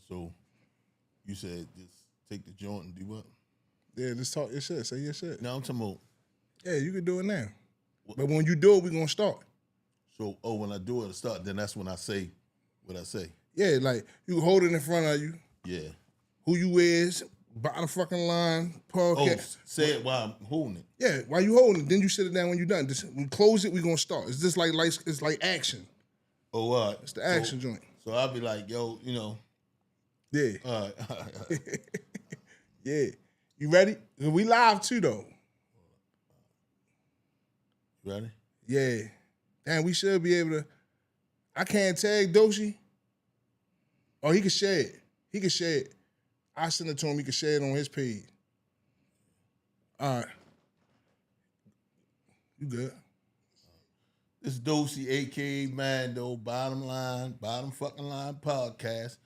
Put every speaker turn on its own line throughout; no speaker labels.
So you said just take the joint and do what?
Yeah, just talk your shit. Say your shit.
No, I'm talking about.
Yeah, you can do it now. But when you do it, we're going to start.
So, when I do it, start, then that's when I say what I say.
Yeah, like, you hold it in front of you.
Yeah.
Who you is, bottom fucking line, podcast.
Say it while I'm holding it.
Yeah, while you holding it, then you sit it down when you're done. Just, we close it, we're going to start. It's just like it's like action.
Oh, all right.
It's the action joint.
So I'll be like, yo, you know.
Yeah.
All right.
Yeah. You ready? We live too, though.
You ready?
Yeah. Damn, we should be able to. I can't tag Doshi. Oh, he can share it. He can share it. I send it to him. He can share it on his page. All right. You good?
This is Doshi, a.k.a. Mando, bottom fucking line podcast.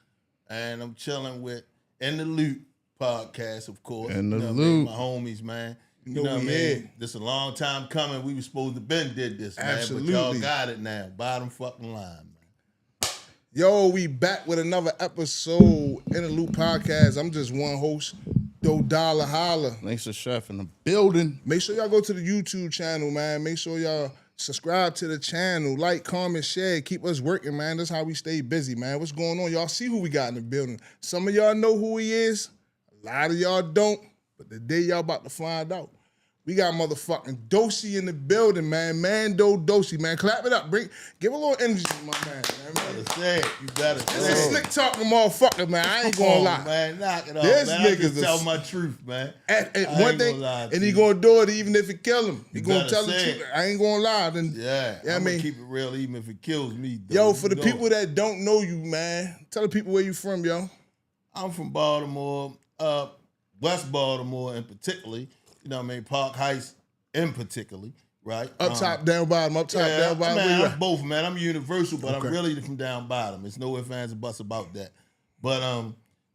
And I'm chilling with In the Loop podcast, of course.
In the
Loop.
Loop.
My homies, man.
You know what I mean?
This a long time coming. We were supposed to been did this, man.
Absolutely.
But y'all got it now. Bottom fucking line, man.
Yo, we back with another episode In the Loop podcast. I'm just one host, Do Dollar Holla.
Thanks to Chef in the building.
Make sure y'all go to the YouTube channel, man. Make sure y'all subscribe to the channel, like, comment, share. Keep us working, man. That's how we stay busy, man. What's going on? Y'all see who we got in the building. Some of y'all know who he is. A lot of y'all don't. But the day y'all about to find out. We got motherfucking Doshi in the building, man. Mando Doshi, man. Clap it up. Give a little energy to my man.
You better say it.
This is slick talking motherfucker, man. I ain't gonna lie.
Man, knock it off,
This
man.
nigga's
I just tell my truth, man.
One thing, and he gonna do it even if it kill him. He gonna tell the
say
truth. I ain't gonna lie. Then,
Yeah,
I
I'm
mean,
gonna keep it real even if it kills me. Though.
Yo, for the people that don't know you, man, tell the people where you from, yo.
I'm from Baltimore, West Baltimore in particular. You know what I mean? Park Heights in particular, right?
Up top, down bottom, up top, down bottom.
Man, I'm both, man. I'm universal, but
Okay.
I'm really from down bottom. There's no ifs, ands, or buts about that. But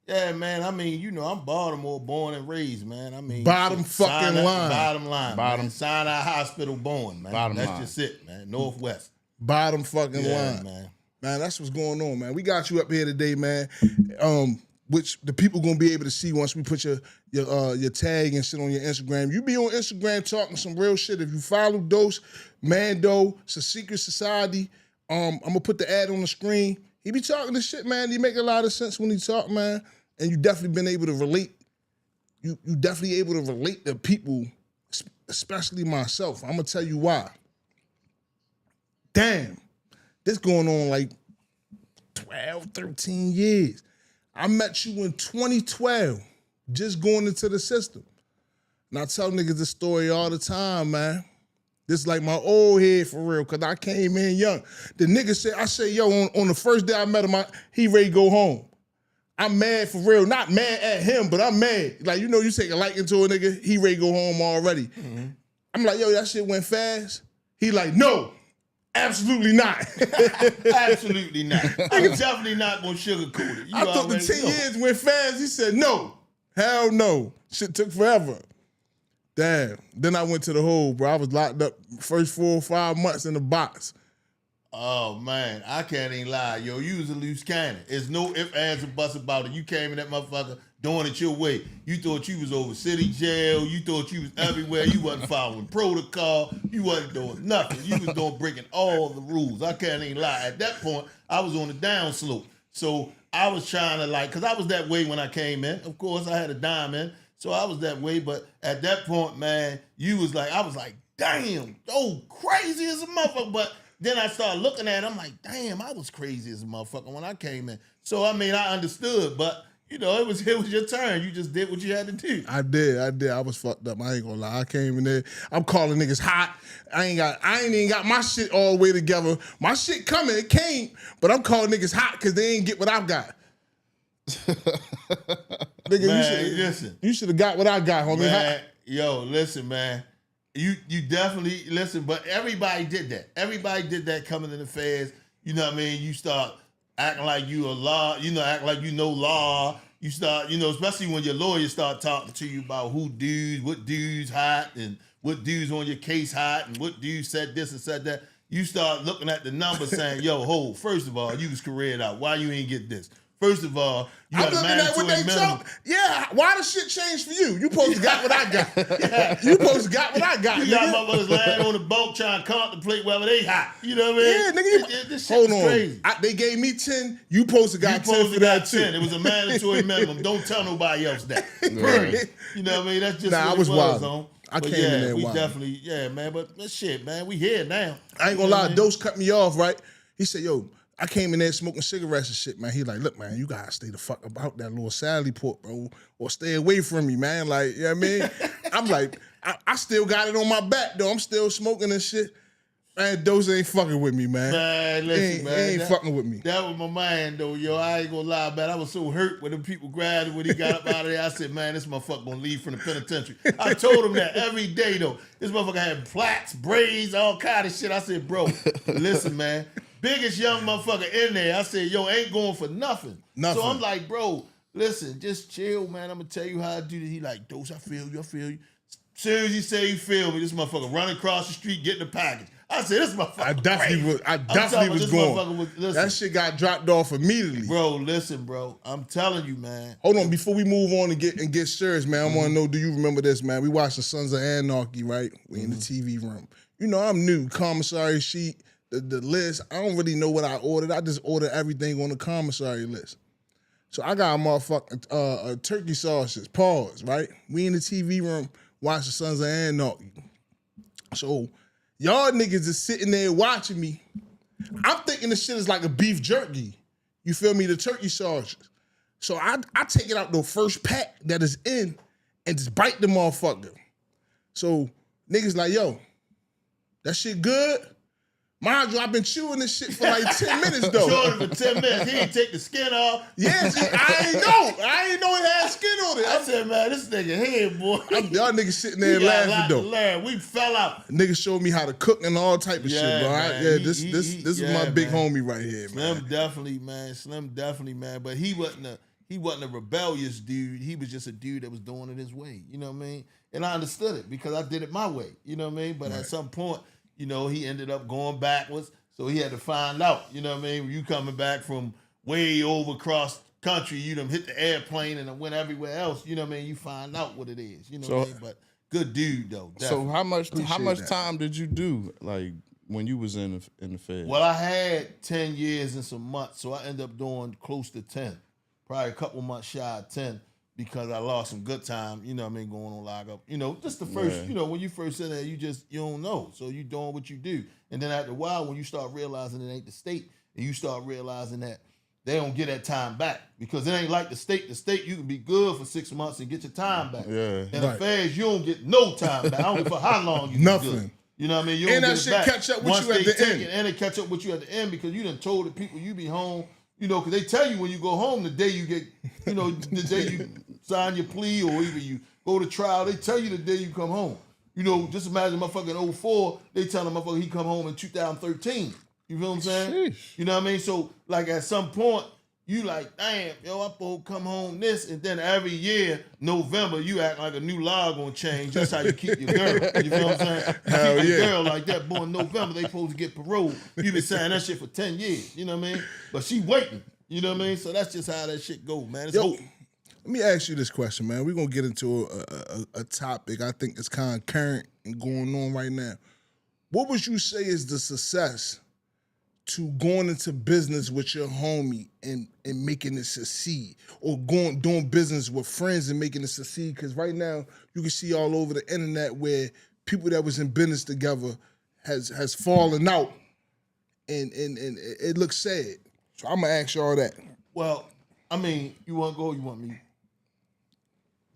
yeah, man. I mean, you know, I'm Baltimore, born and raised, man. I mean,
Bottom fucking line.
Bottom line.
Bottom.
Man. Sinai Hospital born, man.
Bottom
That's
line.
just it, man. Northwest.
Bottom fucking
Yeah,
line.
man.
Man, that's what's going on, man. We got you up here today, man. Which the people gonna be able to see once we put your tag and shit on your Instagram. You be on Instagram talking some real shit. If you follow Dose, Mando, it's a secret society. I'm gonna put the ad on the screen. He be talking this shit, man. He make a lot of sense when he talk, man. And you definitely been able to relate. You definitely able to relate to people, especially myself. I'm gonna tell you why. Damn, this going on like 12, 13 years. I met you in 2012, just going into the system. And I tell niggas this story all the time, man. This is like my old head for real, because I came in young. The nigga said, I say, yo, on the first day I met him, he ready to go home. I'm mad for real. Not mad at him, but I'm mad. Like, you know, you take a liking to a nigga, he ready to go home already. Mm-hmm. I'm like, yo, that shit went fast. He like, no. Absolutely not.
Absolutely not. I'm definitely not gonna sugarcoat it.
I thought the 10 years went fast. He said, no. Hell no. Shit took forever. Damn. Then I went to the hole, bro. I was locked up first 4 or 5 months in the box.
Oh, man. I can't even lie. Yo, you was a loose cannon. There's no ifs, ands, or buts about it. You came in that motherfucker doing it your way. You thought you was over city jail. You thought you was everywhere. You wasn't following protocol. You wasn't doing nothing. You was breaking all the rules. I can't even lie. At that point, I was on the downslope. So I was trying to because I was that way when I came in. Of course, I had a dime in. So I was that way. But at that point, man, I was like, damn, crazy as a motherfucker. But then I started looking at it. I'm like, damn, I was crazy as a motherfucker when I came in. So, I mean, I understood. But you know, it was your turn. You just did what you had to do.
I did. I was fucked up. I ain't gonna lie. I came in there. I'm calling niggas hot. I ain't even got my shit all the way together. My shit coming. It came, but I'm calling niggas hot because they ain't get what I've got. Nigga,
man,
you should have got what I got, homie.
Man, yo, listen, man. You definitely listen, but everybody did that. Everybody did that coming in the feds. You know what I mean? You start acting like you a law, act like you know law. You start, especially when your lawyer start talking to you about what dudes hot, and what dudes on your case hot, and what dudes said this and said that. You start looking at the numbers saying, yo, first of all, you was careered out. Why you ain't get this? First of all, you
I'm
got a
looking at what
mandatory
they
minimum.
talk. Yeah, why the shit changed for you? You supposed to got what I got. You supposed to got what I got.
You got
nigga.
motherfuckers lying on the bunk trying to contemplate whether they hot. You know what I mean?
Yeah, nigga.
This shit
Hold
was
on.
crazy.
They gave me 10. You supposed to
You
got 10
supposed
for
to
that
got
too.
10. It was a mandatory minimum. Don't tell nobody else that. Period. You know what I mean? That's just
Nah,
what
I was
it was
wild.
on.
I
But
came in there
we
wild.
definitely, man. But shit, man, we here now.
I ain't gonna
You know
lie,
what I mean?
Dose cut me off, right? He said, yo, I came in there smoking cigarettes and shit, man. He like, look, man, you gotta stay the fuck about that little Sally port, bro, or stay away from me, man. Like, you know what I mean? I'm like, I still got it on my back, though. I'm still smoking and shit. Man, Dose ain't fucking with me, man.
Man, listen, man.
He ain't fucking with me.
That was my man, though, yo. I ain't gonna lie, man. I was so hurt when them people grabbed him when he got up out of there. I said, man, this motherfucker gonna leave from the penitentiary. I told him that every day, though. This motherfucker had plaits, braids, all kind of shit. I said, bro, listen, man. Biggest young motherfucker in there. I said, yo, ain't going for nothing.
Nothing.
So I'm like, bro, listen, just chill, man. I'm gonna tell you how I do this. He like, Dose, I feel you. Soon as he say he feel me, this motherfucker running across the street getting the package. I said, this motherfucker.
I definitely
crazy.
was going. That shit got dropped off immediately.
Bro, listen, bro. I'm telling you, man.
Hold on, before we move on and get serious, man, I want to know, do you remember this, man? We watched the Sons of Anarchy, right? We in the TV room. You know, I'm new. Commissary sheet, the list. I don't really know what I ordered. I just ordered everything on the commissary list. So I got a motherfucking turkey sausage, pause, right? We in the TV room, watch the Sons of Anarchy. So y'all niggas is sitting there watching me. I'm thinking the shit is like a beef jerky. You feel me? The turkey sausage. So I take it out the first pack that is in and just bite the motherfucker. So niggas like, yo, that shit good? Mind you, I've been chewing this shit for like 10 minutes though.
Chewing it for 10 minutes. He ain't take the skin off.
Yes, I ain't know it had skin on it.
I said, man, this nigga here, boy.
Y'all niggas sitting there
He got a
laughing
lot to
though.
learn. We fell out.
Niggas showed me how to cook and all type of shit, bro.
man.
This is my big homie right here, man.
Slim definitely, man. But he wasn't a rebellious dude. He was just a dude that was doing it his way. You know what I mean? And I understood it because I did it my way. You know what I mean? But at some point, you know, he ended up going backwards. So he had to find out, you know what I mean? When you coming back from way over across country, you done hit the airplane and went everywhere else, you know what I mean? You find out what it is, you know what I mean? But good dude though. Definitely.
So how much time did you do like when you was in the Fed?
Well, I had 10 years and some months, so I ended up doing close to 10. Probably a couple months shy of 10 because I lost some good time, you know what I mean, going on lockup. You know, just the first, you know, when you first in there, you don't know. So you doing what you do. And then after a while, when you start realizing it ain't the state, and you start realizing that they don't get that time back because it ain't like the state. The state, you can be good for 6 months and get your time back.
Yeah.
And the feds, you don't get no time back. I don't give a fuck how long you
Nothing.
good. You know what I mean? You don't
And
get
that
it
shit
back.
catch up with
Once
you at
they
the
take
end.
it, and it catch up with you at the end because you done told the people you be home, you know, because they tell you when you go home the day you get, you know, the day you sign your plea or even you go to trial, they tell you the day you come home. You know, just imagine motherfucking 04, they tell him motherfucker he come home in 2013. You feel what I'm saying?
Sheesh.
You know what I mean? So, like, at some point, you like, damn, yo, I'm supposed to come home this, and then every year, November, you act like a new law gonna change. That's how you keep your girl. You feel what I'm saying? You
Hell
keep your
yeah.
girl like that, boy, in November, they supposed to get parole. You been saying that shit for 10 years, you know what I mean? But she waiting, you know what I mean? So that's just how that shit go, man. It's hope.
Let me ask you this question, man. We're going to get into a topic I think is kind of current and going on right now. What would you say is the success to going into business with your homie and making it succeed, or doing business with friends and making it succeed? Because right now you can see all over the internet where people that was in business together has fallen out, and it looks sad. So I'm gonna ask y'all that.
Well, I mean, you want to go or you want me?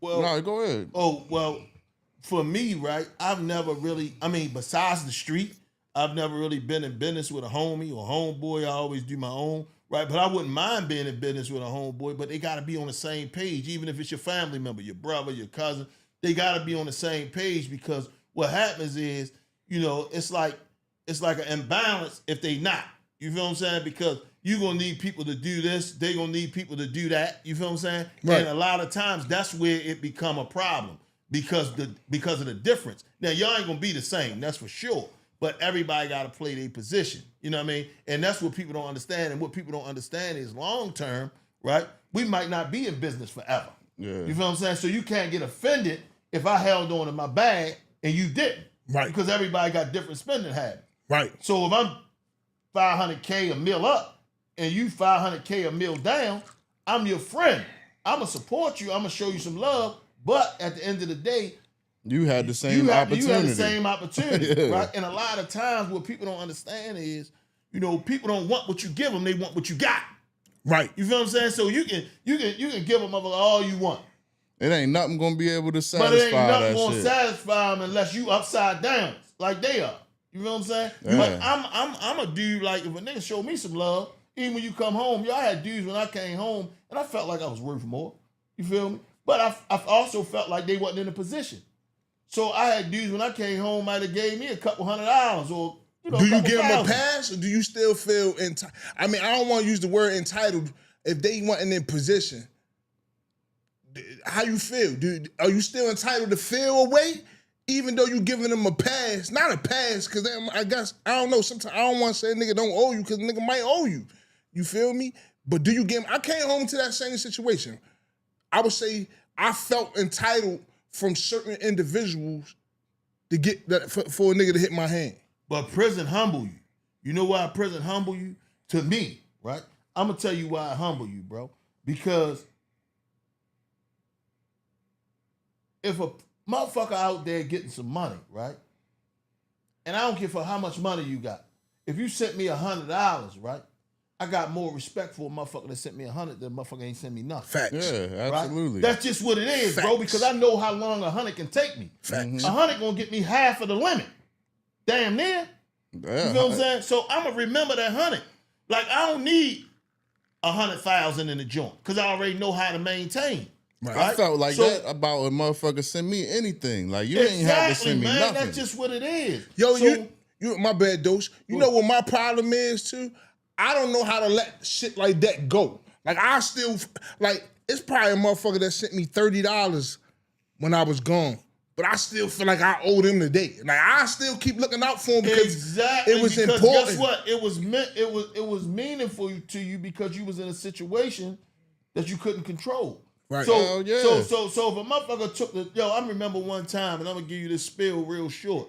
Well,
No, go ahead.
Oh, well, for me, right, I've never really, I mean, besides the street, I've never really been in business with a homie or homeboy. I always do my own, right? But I wouldn't mind being in business with a homeboy, but they got to be on the same page, even if it's your family member, your brother, your cousin. They got to be on the same page because what happens is, you know, it's like an imbalance if they not. You feel what I'm saying? Because you're going to need people to do this. They're going to need people to do that. You feel what I'm saying?
Right.
And a lot of times that's where it become a problem because of the difference. Now, y'all ain't going to be the same. That's for sure. But everybody got to play their position. You know what I mean? And that's what people don't understand. And what people don't understand is long term, right? We might not be in business forever.
Yeah.
You feel what I'm saying? So you can't get offended if I held on to my bag and you didn't.
Right.
Because everybody got different spending habits.
Right.
So if I'm 500K a meal up and you 500K a meal down, I'm your friend. I'm going to support you. I'm going to show you some love. But at the end of the day,
you had the same opportunity.
You had the same opportunity,
Yeah.
right? And a lot of times what people don't understand is, you know, people don't want what you give them. They want what you got.
Right.
You feel what I'm saying? So you can give them all you want.
It ain't nothing gonna be able to satisfy
But it ain't nothing
that
gonna
shit.
satisfy them unless you upside down like they are. You know what I'm saying?
Yeah.
But I'm a dude, like, if a nigga show me some love, even when you come home, I had dudes when I came home and I felt like I was worth more. You feel me? But I also felt like they wasn't in a position. So I had dudes when I came home might have gave me a couple $100 or, you know,
Do you give them a
$1,000.
pass, or do you still feel entitled? I mean, I don't want to use the word entitled. If they wasn't in position, how you feel? Are you still entitled to feel away, even though you giving them a pass? Not a pass, because I guess, I don't know, sometimes I don't want to say nigga don't owe you, because nigga might owe you. You feel me? But do you give them, I came home to that same situation. I would say I felt entitled from certain individuals to get that for a nigga to hit my hand.
But prison humble you. You know why prison humble you? To me, right? I'm going to tell you why I humble you, bro. Because if a motherfucker out there getting some money, right? And I don't care for how much money you got. If you sent me $100, right? I got more respect for a motherfucker that sent me 100 than a motherfucker ain't sent me nothing.
Facts.
Yeah,
Right?
absolutely.
That's just what it is, bro,
Facts.
because I know how long 100 can take me.
Facts.
100 gonna get me half of the limit. Damn near.
Yeah.
You know what I'm saying? So I'm gonna remember that 100. Like, I don't need 100,000 in the joint because I already know how to maintain.
Right.
I felt like
So-
that about a motherfucker send me anything. Like, you ain't have to send me
man.
nothing.
That's just what it is.
Yo,
So-
you, my bad, Dose. You know what my problem is too? I don't know how to let shit like that go. Like, I still, like, it's probably a motherfucker that sent me $30 when I was gone, but I still feel like I owe them today. Like, I still keep looking out for them because
Exactly.
it was
because
important.
Guess what? It was meaningful to you because you was in a situation that you couldn't control.
Right.
So,
Hell yeah.
so if a motherfucker took I remember one time, and I'm gonna give you this spill real short.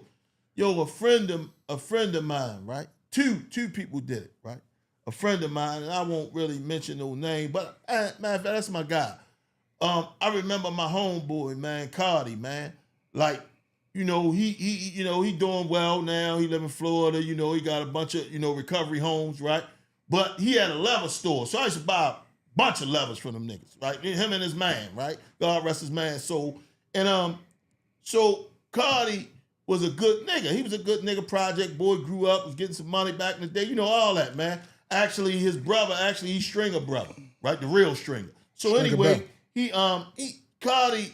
Yo, a friend of mine, right? Two people did it, right? A friend of mine, and I won't really mention no name, but matter of fact, that's my guy. I remember my homeboy, man, Cardi, man. Like, you know, he doing well now. He live in Florida. You know, he got a bunch of, recovery homes, right? But he had a leather store, so I used to buy a bunch of levers from them niggas, right? Him and his man, right? God rest his man's soul. And so Cardi was a good nigga. He was a good nigga. Project boy, grew up, was getting some money back in the day. You know, all that, man. Actually, his brother, he's Stringer brother, right? The real Stringer. So
Stringer
anyway,
brother.
Cardi,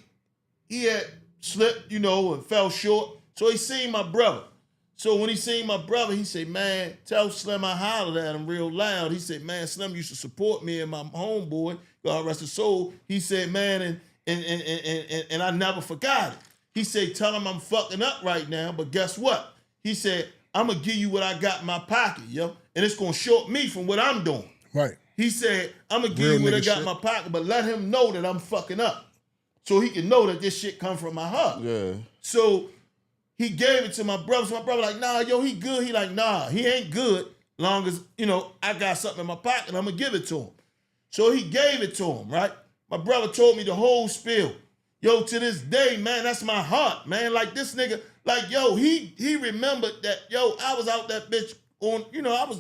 he had slipped, and fell short. So he seen my brother. So when he seen my brother, he said, man, tell Slim I hollered at him real loud. He said, man, Slim used to support me and my homeboy, God rest his soul. He said, man, and I never forgot it. He said, tell him I'm fucking up right now, but guess what? He said, I'm going to give you what I got in my pocket, yo, and it's going to short me from what I'm doing.
Right.
He said, I'm going to give
Real
you what I
nigga
got
shit.
in my pocket, but let him know that I'm fucking up so he can know that this shit come from my heart.
Yeah.
So he gave it to my brother. So my brother like, nah, yo, he good. He like, nah, he ain't good long as, I got something in my pocket and I'm going to give it to him. So he gave it to him, right? My brother told me the whole spiel. Yo, to this day, man, that's my heart, man. Like, this nigga, like, yo, he remembered that, yo, I was out that bitch on, I was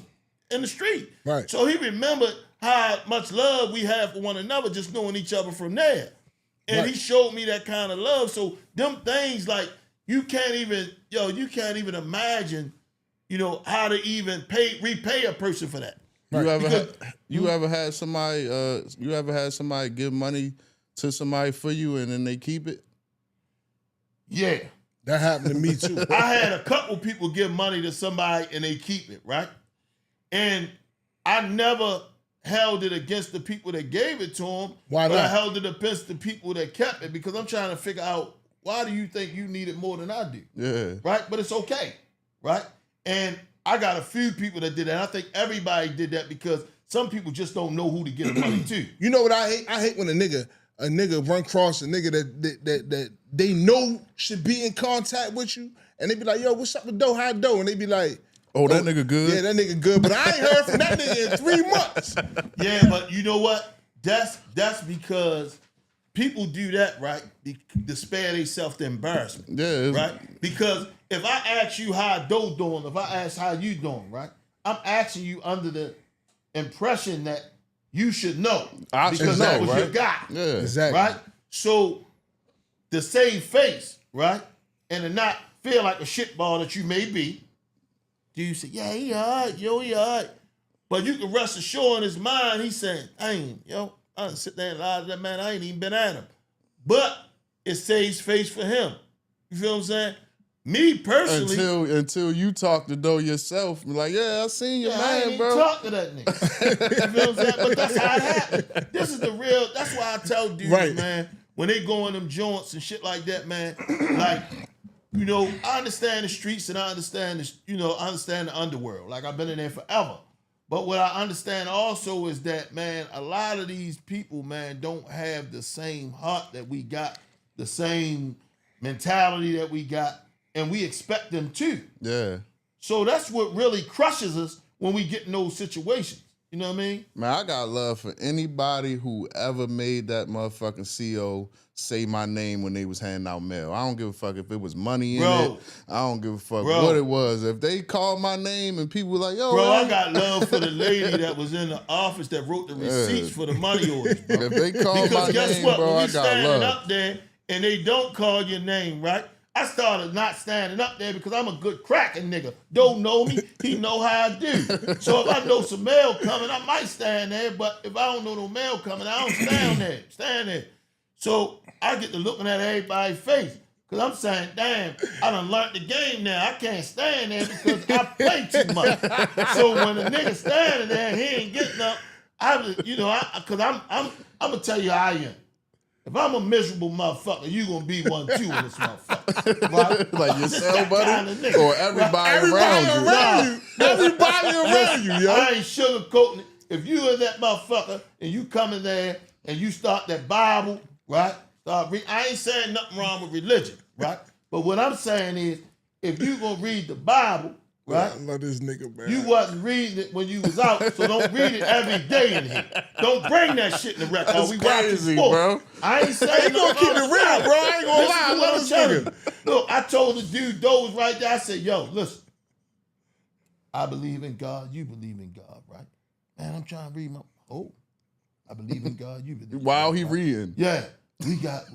in the street.
Right.
So he remembered how much love we have for one another, just knowing each other from there. And
Right.
he showed me that kind of love. So them things, like, you can't even imagine, how to even repay a person for that.
You ever had somebody give money to somebody for you and then they keep it?
Yeah.
That happened to me too.
I had a couple people give money to somebody and they keep it, right? And I never held it against the people that gave it to them.
Why
but I
not?
held it against the people that kept it because I'm trying to figure out, why do you think you need it more than I do?
Yeah.
Right? But it's okay, right? And I got a few people that did that. I think everybody did that because some people just don't know who to get the money to.
You know what I hate? I hate when a nigga run across a nigga that they know should be in contact with you, and they be like, yo, what's up with Doe? How Doe? And they be like,
Oh, that nigga good?
Yeah, that nigga good, but I ain't heard from that nigga in 3 months.
Yeah, but you know what? That's because people do that, right? To spare themselves the embarrassment.
Yeah.
Right? Because if I ask you how Doe doing, if I ask how you doing, right? I'm asking you under the impression that you should know.
I
because
should
that
know,
was
right?
your guy.
Yeah.
Exactly.
Right? So to save face, right? And to not feel like a shitball that you may be, dude say, yeah, he all right, yo, he all right. But you can rest assured in his mind, he's saying, I done sit there and lie to that man, I ain't even been at him. But it saves face for him. You feel what I'm saying? Me personally.
Until you talk to Doe yourself, be like, yeah, I seen your
I
man,
ain't
bro.
even talk to that nigga. You feel what I'm saying? But that's how it happened. This is the real, that's why I tell dudes, man, when they go in them joints and shit like that, man, like, you know, I understand the streets and I understand I understand the underworld. Like, I've been in there forever. But what I understand also is that, man, a lot of these people, man, don't have the same heart that we got, the same mentality that we got, and we expect them to.
Yeah.
So that's what really crushes us when we get in those situations. You know what I mean?
Man, I got love for anybody who ever made that motherfucking CO say my name when they was handing out mail. I don't give a fuck if it was money in it. I don't give a fuck what it was. If they called my name and people were like, yo,
bro, I got love for the lady that was in the office that wrote the receipts for the money orders, bro.
If they called my name, bro,
when
I
we
got
standing
love.
up there and they don't call your name, right? I started not standing up there because I'm a good cracking nigga. Don't know me, he know how I do. So if I know some mail coming, I might stand there, but if I don't know no mail coming, I don't stand there. So I get to looking at everybody's face because I'm saying, damn, I done learned the game now. I can't stand there because I play too much. So when a nigga standing there, he ain't getting up, because I'm going to tell you how I am. If I'm a miserable motherfucker, you gonna be one too in this motherfucker. Right?
Like yourself, buddy?
Kind of nigga,
or everybody around you?
Everybody around you, yo.
I ain't sugarcoating it. If you are that motherfucker and you come in there and you start that Bible, right? I ain't saying nothing wrong with religion, right? But what I'm saying is, if you gonna read the Bible, right?
I love this nigga, man.
You wasn't reading it when you was out, so don't read it every day in here. Don't bring that shit in the record.
That's
we
crazy,
watching
bro.
I ain't saying
You gonna keep it real, bro. I ain't gonna lie. I love this nigga.
Look, I told the dude, Doe was right there. I said, yo, listen. I believe in God. You believe in God, right? Man, I'm trying to read my... Oh, I believe in God. You believe in God.
While he reading.
Yeah. We got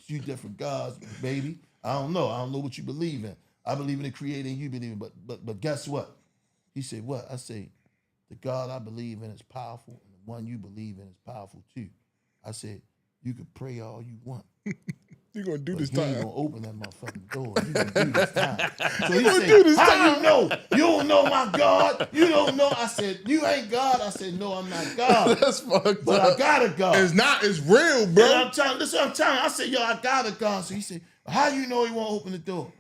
2 different gods, baby. I don't know what you believe in. I believe in the creator and you believe in, but guess what? He said, what? I say, the God I believe in is powerful, and the one you believe in is powerful too. I said, you can pray all you want.
You gonna do
but
this
he
time.
ain't gonna open that motherfucking door. You gonna do this time. So he said, how you know? You don't know my God? You don't know? I said, you ain't God? I said, no, I'm not God.
That's fucked
but
up.
I got a God.
It's real, bro.
And listen, I'm telling you. I said, yo, I got a God. So he said, how you know he won't open the door?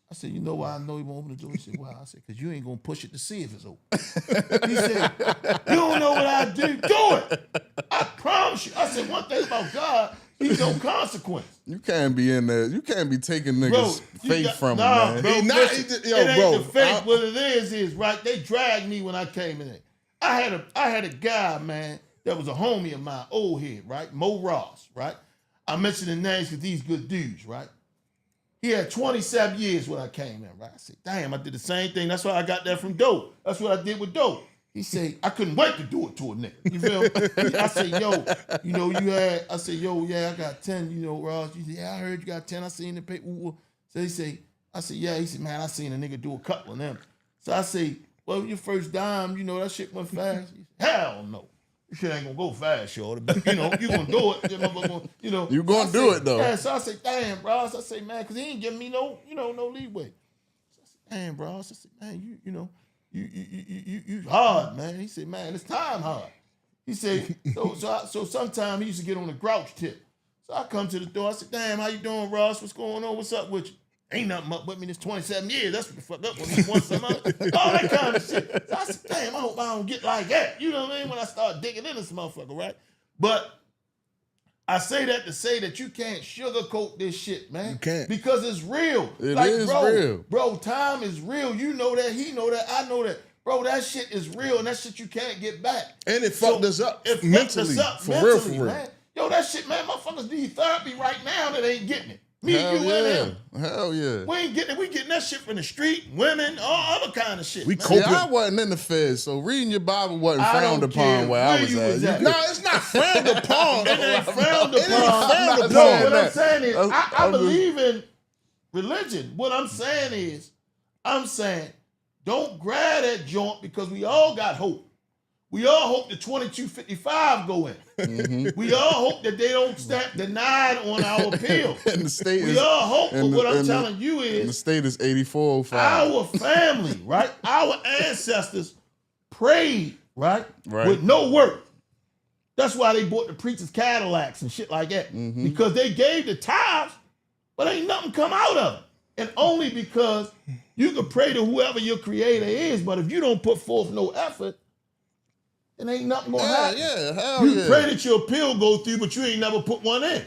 I said, you know why I know he won't open the door? He said, why? I said, because you ain't going to push it to see if it's open. He said, you don't know what I do? Do it. I promise you. I said, one thing about God, he's no consequence.
You can't be in there. You can't be taking niggas' faith from him, man.
Bro,
It ain't
the faith. What it is, right? They dragged me when I came in there. I had a guy, man, that was a homie of mine, old head, right? Mo Ross, right? I mentioned the names because these good dudes, right? He had 27 years when I came in, right? I said, damn, I did the same thing. That's why I got that from Doe. That's what I did with Doe. He said, I couldn't wait to do it to a nigga. You feel me? I said, yo, I said, yo, yeah, I got 10, Ross. He said, yeah, I heard you got 10. I seen the paper. So I said, yeah. He said, man, I seen a nigga do a couple of them. So I say, well, your first dime, that shit went fast. He said, hell no. This shit ain't gonna go fast, shorty. But you gonna do it.
You gonna do it though.
Yeah, so I say, damn, bro. I say, man, because he ain't giving me no leeway. So I said, damn, bro. I said, man, you hard, man. He said, man, it's time hard. He said, so sometimes he used to get on a grouch tip. So I come to the door. I said, damn, how you doing, Ross? What's going on? What's up with you? Ain't nothing up with me this 27 years. That's what the fuck up with me once a month. All that kind of shit. So I said, damn, I hope I don't get like that. You know what I mean? When I start digging into this motherfucker, right? But I say that to say that you can't sugarcoat this shit, man.
You can't.
Because it's real.
It is real.
Bro, time is real. You know that. He know that. I know that. Bro, that shit is real, and that shit you can't get back.
And it fucked us up
It
mentally.
fucked us up
For
mentally,
real.
man. Yo, that shit, man, motherfuckers need therapy right now that ain't getting it. Me,
Hell
you, and him.
Hell yeah.
We ain't getting it. We getting that shit from the street, women, all other kind of shit.
We
man.
cope
Yeah, I wasn't in the feds, so reading your Bible wasn't
I
frowned
don't
upon
care
where I
where
was
you
at.
was
You
at.
could-
No, it's not frowned upon.
It ain't frowned
It ain't
upon.
frowned
No,
upon.
what I'm
that.
saying is, I
I'm just-
believe in religion. What I'm saying is, don't grab that joint because we all got hope. We all hope the 2255 go in.
Mm-hmm.
We all hope that they don't stamp denied on our appeal.
And the state
We
is,
all hope, but
and the-
what I'm
and the-
telling you
and the
is
state is 8405.
our family, right? Our ancestors prayed, right?
Right.
With no work. That's why they bought the preachers Cadillacs and shit like that.
Mm-hmm.
Because they gave the tithes, but ain't nothing come out of it. And only because you can pray to whoever your creator is, but if you don't put forth no effort, then ain't nothing gonna happen.
Hell
You
yeah.
pray that your appeal go through, but you ain't never put one in.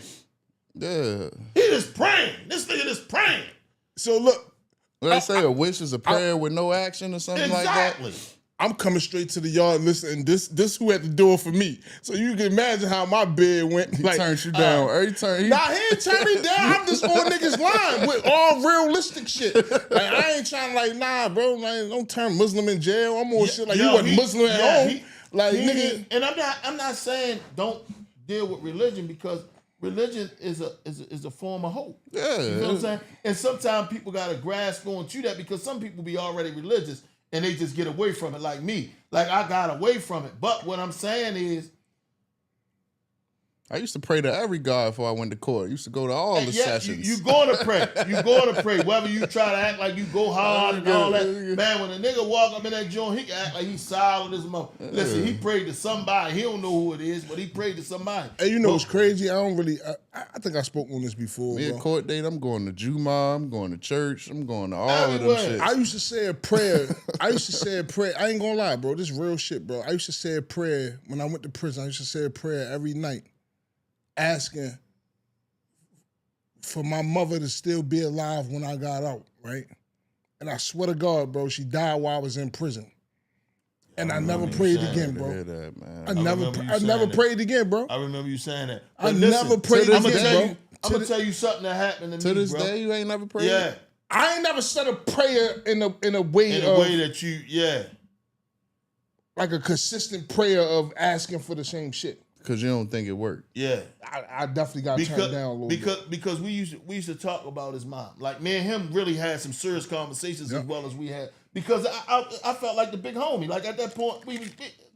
Yeah.
He just praying. This nigga just praying.
So look,
What they say, a wish is a prayer with no action or something like that?
Exactly.
I'm coming straight to the yard. Listen, this who had to do it for me. So you can imagine how my bed went.
He
Like,
turns you down. Every turn,
nah, he ain't turn me down. I'm just on niggas' line with all realistic shit. Like, I ain't trying to like, nah, bro, like, don't turn Muslim in jail. I'm on shit like you wasn't Muslim at home. Nigga.
And I'm not saying don't deal with religion because religion is a form of hope.
Yeah.
You know what I'm saying? And sometimes people got to grasp onto that because some people be already religious and they just get away from it like me. Like I got away from it. But what I'm saying is,
I used to pray to every God before I went to court. I used to go to all the sessions.
You going to pray. You going to pray. Whether you try to act like you go hard and all that. Man, when a nigga walk up in that joint, he can act like he's solid as mother. Listen, he prayed to somebody. He don't know who it is, but he prayed to somebody.
Hey, you know what's crazy? I think I spoke on this before,
Me
bro.
a court date, I'm going to Juma, I'm going to church, I'm going to all of them
Everywhere.
shit.
I used to say a prayer. I ain't gonna lie, bro. This is real shit, bro. I used to say a prayer when I went to prison. I used to say a prayer every night, asking for my mother to still be alive when I got out, right? And I swear to God, bro, she died while I was in prison. And I never prayed again,
I hear
bro.
that, man.
I
remember you
never
saying that.
prayed again, bro.
I remember you saying that.
I
But listen,
never prayed
to this
again,
day-
bro.
I'm going to tell you something that happened to
To
me,
this
bro.
day, you ain't never prayed?
Yeah.
I ain't never said a prayer in a way
In
of
a way that you, yeah.
like a consistent prayer of asking for the same shit.
Because you don't think it worked.
Yeah.
I definitely got turned down a little bit.
Because we used to talk about his mom. Like me and him really had some serious conversations as well as we had. Because I felt like the big homie. Like at that point, we was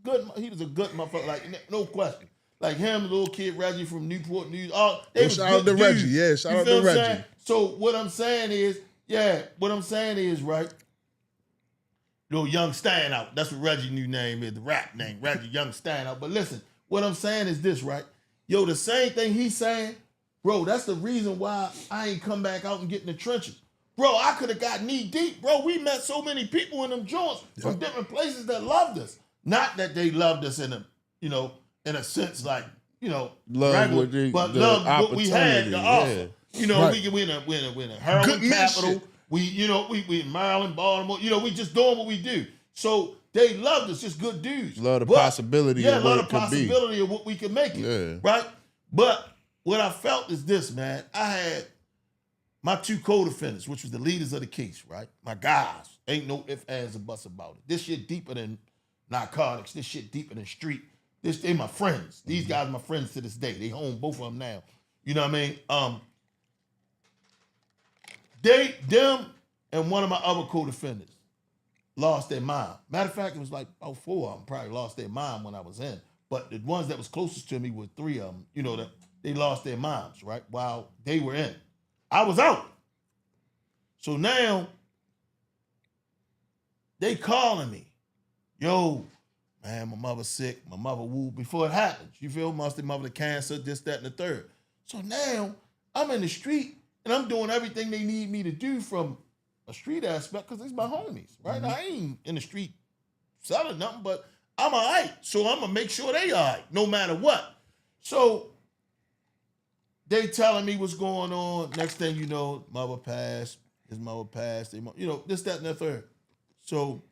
good. He was a good motherfucker. Like no question. Like him, the little kid Reggie from Newport News. They was
shout out
good
to Reggie.
dudes.
Yeah, shout
You
out
feel
to
what I'm
Reggie.
saying? So what I'm saying is, right. Little Young Standout. That's what Reggie's new name is. The rap name, Reggie Young Standout. But listen, what I'm saying is this, right? Yo, the same thing he's saying, bro, that's the reason why I ain't come back out and get in the trenches. Bro, I could have got knee deep. Bro, we met so many people in them joints from different places that loved us. Not that they loved us in a sense like,
Love
regular,
what they-
but
the
love what we had to
opportunity,
offer.
yeah.
We in a heroin
Good
capital.
shit.
We in Maryland, Baltimore. We just doing what we do. So they loved us, just good dudes.
Love the possibility of what it could be.
Possibility of what we can make it.
Yeah.
Right? But what I felt is this, man. I had my two co-defendants, which was the leaders of the case, right? My guys. Ain't no ifs, ands, or buts about it. This shit deeper than narcotics. This shit deeper than street. They my friends. These guys are my friends to this day. They home, both of them now. You know what I mean? Them and one of my other co-defendants lost their mind. Matter of fact, it was like about 4 of them probably lost their mind when I was in. But the ones that was closest to me were 3 of them, that they lost their minds, right? While they were in. I was out. So now, they calling me. Yo, man, my mother's sick. My mother woo before it happens. You feel? Must have mother cancer, this, that, and the third. So now, I'm in the street And I'm doing everything they need me to do from a street aspect because it's my homies, right?
Mm-hmm.
I ain't in the street selling nothing, but I'm all right. So I'm going to make sure they all right, no matter what. So they telling me what's going on. Next thing you know, mother passed, his mother passed, this, that, and the third. So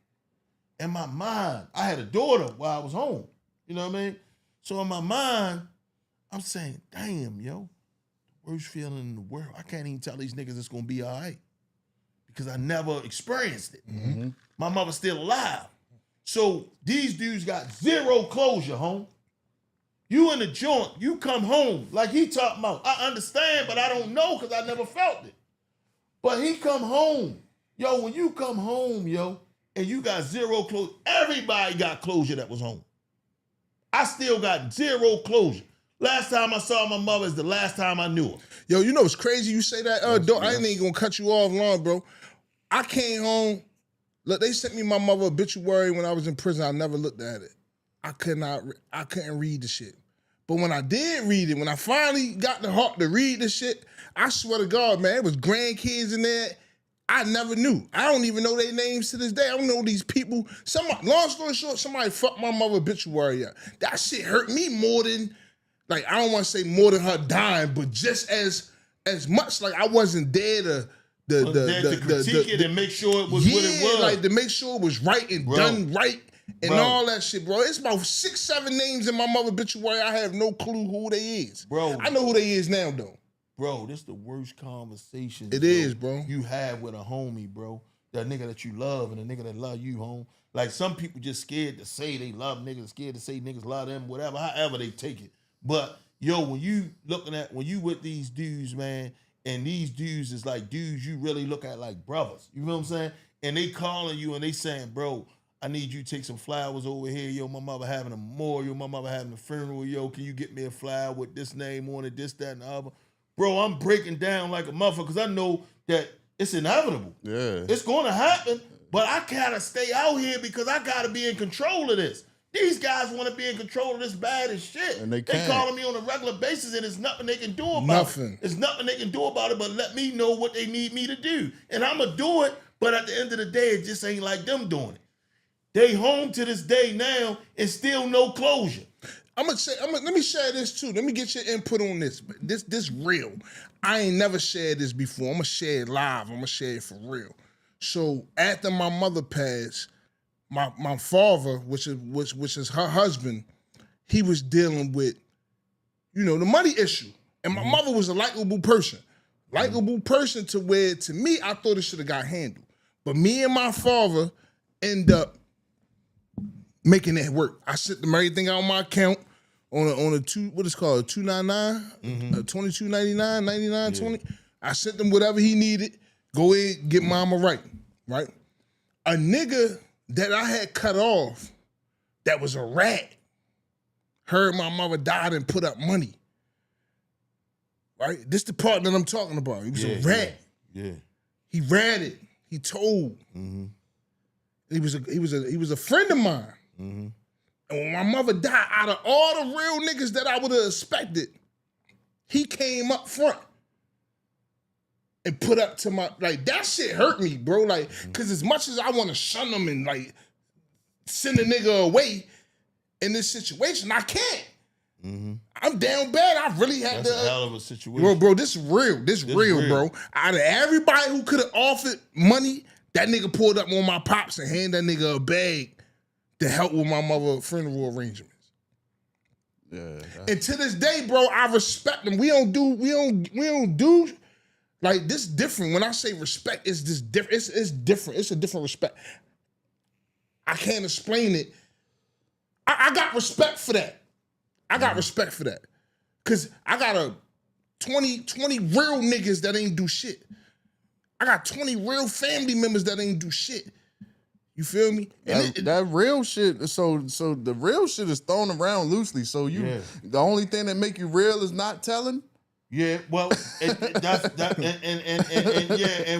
in my mind, I had a daughter while I was home. You know what I mean? So in my mind, I'm saying, damn, yo, worst feeling in the world. I can't even tell these niggas it's gonna be all right because I never experienced it.
Mm-hmm.
My mother's still alive. So these dudes got zero closure, home. You in the joint, you come home, like he talking about. I understand, but I don't know because I never felt it. But he come home. Yo, when you come home, yo, and you got zero closure, everybody got closure that was home. I still got zero closure. Last time I saw my mother is the last time I knew her.
Yo, you know it's crazy you say that. I ain't even gonna cut you off long, bro. I came home. Look, they sent me my mother obituary when I was in prison. I never looked at it. I couldn't read the shit. But when I did read it, when I finally got the heart to read the shit, I swear to God, man, it was grandkids in there. I never knew. I don't even know their names to this day. I don't know these people. Long story short, somebody fucked my mother obituary up. That shit hurt me more than, like, I don't want to say more than her dying, but just as much. Like, I wasn't there to
critique it and make sure it was what it was.
Like to make sure it was right and done right and all that shit, bro. It's about 6, 7 names in my mother obituary. I have no clue who they is.
Bro.
I know who they is now, though.
Bro, this is the worst conversation
bro.
You have with a homie, bro. That nigga that you love and the nigga that love you, home. Like, some people just scared to say they love niggas, scared to say niggas love them, whatever, however they take it. But, yo, when you with these dudes, man, and these dudes is like dudes you really look at like brothers. You know what I'm saying? And they calling you and they saying, bro, I need you to take some flowers over here. Yo, my mother having a memorial. My mother having a funeral. Yo, can you get me a flower with this name on it, this, that, and the other? Bro, I'm breaking down like a motherfucker because I know that it's inevitable.
Yeah.
It's going to happen, but I gotta stay out here because I gotta be in control of this. These guys want to be in control of this bad as shit.
And they
calling me on a regular basis, and there's nothing they can do about
Nothing.
it. There's nothing they can do about it but let me know what they need me to do. And I'm going to do it, but at the end of the day, it just ain't like them doing it. They home to this day now and still no closure.
Let me share this too. Let me get your input on this. This real. I ain't never shared this before. I'm going to share it live. I'm going to share it for real. So after my mother passed, my father, which is her husband, he was dealing with, the money issue. And my mother was a likable person. Likable person to where, to me, I thought it should have got handled. But me and my father end up making that work. I sent them everything out on my account on a 299, 2299, 9920. I sent them whatever he needed. Go ahead, get mama right. A nigga that I had cut off that was a rat heard my mother died and put up money. Right? This the part that I'm talking about. He was a rat.
Yeah.
He ratted. He told.
Mm-hmm.
He was a friend of mine.
Mm-hmm.
And when my mother died, out of all the real niggas that I would have expected, he came up front and put up to my, like, that shit hurt me, bro. Like, because as much as I want to shun him and, like, send a nigga away in this situation, I can't.
Mm-hmm.
I'm down bad. I really had
That's
to.
a hell of a situation.
Bro, this is real. This real, bro. Out of everybody who could have offered money, that nigga pulled up on my pops and handed that nigga a bag to help with my mother's funeral arrangements.
Yeah.
And to this day, bro, I respect them. We don't do like this different. When I say respect, it's this different. It's different. It's a different respect. I can't explain it. I got respect for that. I got respect for that. Cause I got 20 real niggas that ain't do shit. I got 20 real family members that ain't do shit. You feel me? And
that real shit, so the real shit is thrown around loosely. So the only thing that make you real is not telling?
Yeah, well, and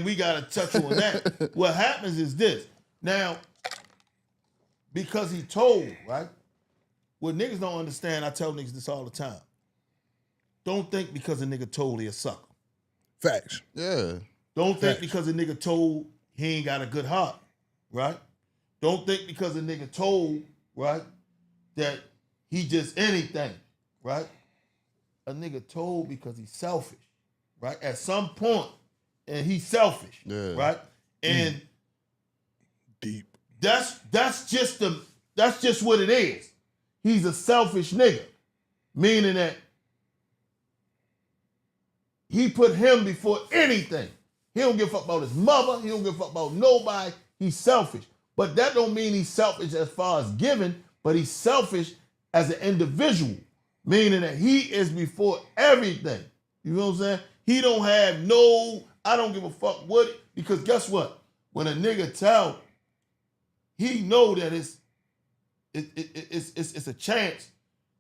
we gotta touch on that. What happens is this. Now, because he told, right? What niggas don't understand, I tell niggas this all the time. Don't think because a nigga told he a sucker.
Facts.
Yeah.
Don't think because a nigga told he ain't got a good heart, right? Don't think because a nigga told, right, that he just anything, right? A nigga told because he's selfish, right? At some point, and he's selfish, right? And
deep.
That's just what it is. He's a selfish nigga, meaning that he put him before anything. He don't give a fuck about his mother. He don't give a fuck about nobody. He's selfish. But that don't mean he's selfish as far as giving, but he's selfish as an individual, meaning that he is before everything. You know what I'm saying? He don't have no, I don't give a fuck what, because guess what? When a nigga tell, he know that it's a chance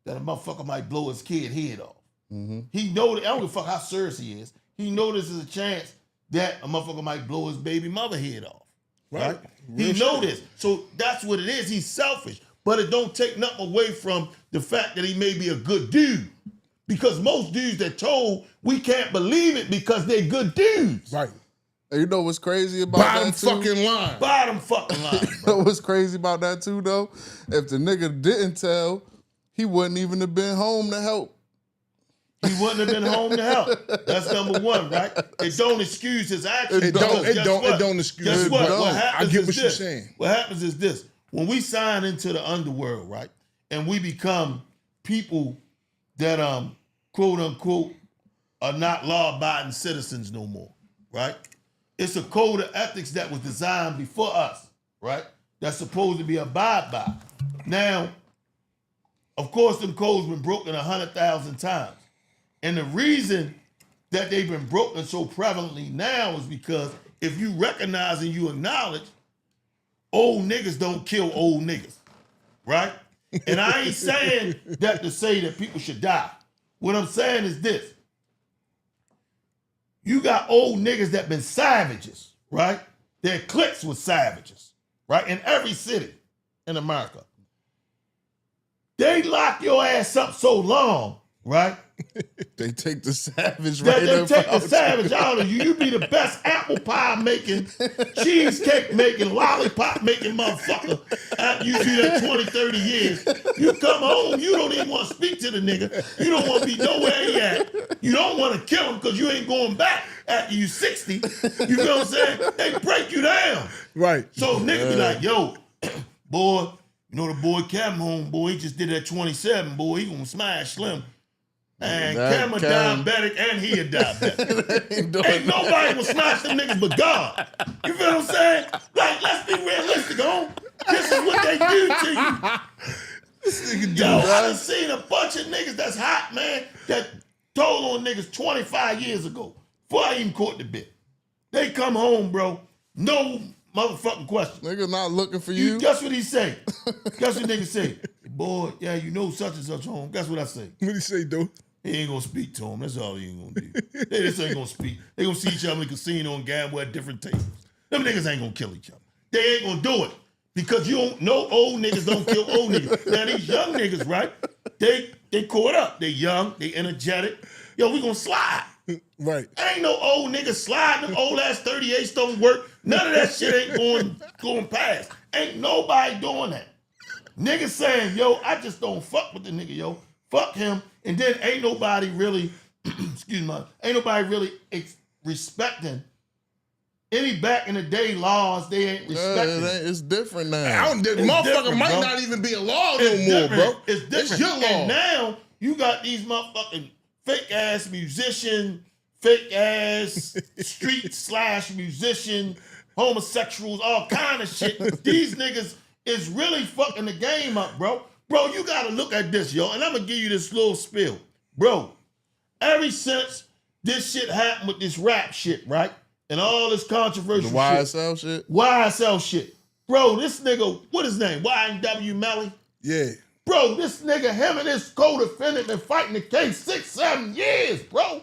that a motherfucker might blow his kid head off.
Mm-hmm.
He know that, I don't give a fuck how serious he is. He know this is a chance that a motherfucker might blow his baby mother head off. Right? He know this. So that's what it is. He's selfish. But it don't take nothing away from the fact that he may be a good dude. Because most dudes that told, we can't believe it because they're good dudes.
Right.
And you know what's crazy about
Bottom
that too?
fucking line.
Bottom fucking line.
You know what's crazy about that too, though? If the nigga didn't tell, he wouldn't even have been home to help.
He wouldn't have been home to help. That's number one, right? It don't excuse his actions.
It don't excuse.
Guess what?
But
What happens
I get
is
what
this.
you're saying.
What happens is this. When we sign into the underworld, right, and we become people that quote unquote are not law-abiding citizens no more, right? It's a code of ethics that was designed before us, right? That's supposed to be abide by. Now, of course, them codes been broken 100,000 times. And the reason that they've been broken so prevalently now is because if you recognize and you acknowledge, old niggas don't kill old niggas, right? And I ain't saying that to say that people should die. What I'm saying is this. You got old niggas that been savages, right? Their cliques was savages, right? In every city in America. They lock your ass up so long, right?
They take the savage
That
right
they
up
take the
out
savage out of you. You be the best apple pie making, cheesecake making, lollipop making motherfucker after you do that 20, 30 years. You come home, you don't even want to speak to the nigga. You don't want to be nowhere he at. You don't want to kill him because you ain't going back after you 60. You know what I'm saying? They break you down.
Right.
So nigga be like, yo, boy, you know the boy came home, boy, he just did that 27, boy, he gonna smash Slim. And Cam a diabetic and he a diabetic. Ain't nobody will smash them niggas but God. You feel what I'm saying? Like, let's be realistic, homie. This is what they do to you.
This nigga
Yo, I done seen a bunch of niggas that's hot, man, that told on niggas 25 years ago, before I even caught the bit. They come home, bro, no motherfucking question.
Nigga not looking for you.
Guess what he say? Guess what nigga say? Boy, yeah, you know such and such home. Guess what I say?
What he say, though?
He ain't gonna speak to him. That's all he ain't gonna do. They just ain't gonna speak. They gonna see each other in the casino and gamble at different tables. Them niggas ain't gonna kill each other. They ain't gonna do it. Because you don't know old niggas don't kill old niggas. Now these young niggas, right? They caught up. They young, they energetic. Yo, we gonna slide.
Right.
Ain't no old niggas sliding. Them old ass 38s don't work. None of that shit ain't going past. Ain't nobody doing that. Niggas saying, yo, I just don't fuck with the nigga, yo. Fuck him. And then ain't nobody really, excuse me, ain't nobody really respecting any back in the day laws. They ain't respecting.
It's different now.
Motherfucker might not even be a law no more, bro.
It's different.
It's your law.
And now you got these motherfucking fake ass musician, fake ass street / musician, homosexuals, all kind of shit. These niggas is really fucking the game up, bro. Bro, you gotta look at this, yo, and I'm gonna give you this little spill. Bro, ever since this shit happened with this rap shit, right? And all this controversial
The YSL shit?
YSL shit. Bro, this nigga, what his name? YNW Melly?
Yeah.
Bro, this nigga, him and his co-defendant been fighting the case 6, 7 years, bro.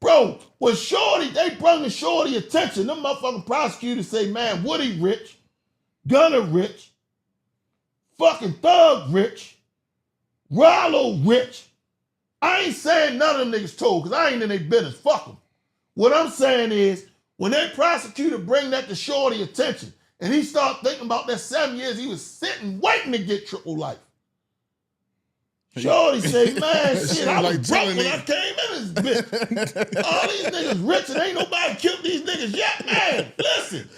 Bro, when Shorty, they bring the Shorty attention. Them motherfucking prosecutors say, man, Woody rich, Gunner rich, fucking Thug rich, Rollo rich. I ain't saying none of them niggas told, because I ain't in their business. Fuck them. What I'm saying is, when that prosecutor bring that to Shorty attention, and he start thinking about that 7 years he was sitting waiting to get triple life. Shorty say, man, shit, I was broke when I came in this bitch. All these niggas rich and ain't nobody killed these niggas yet, man. Listen,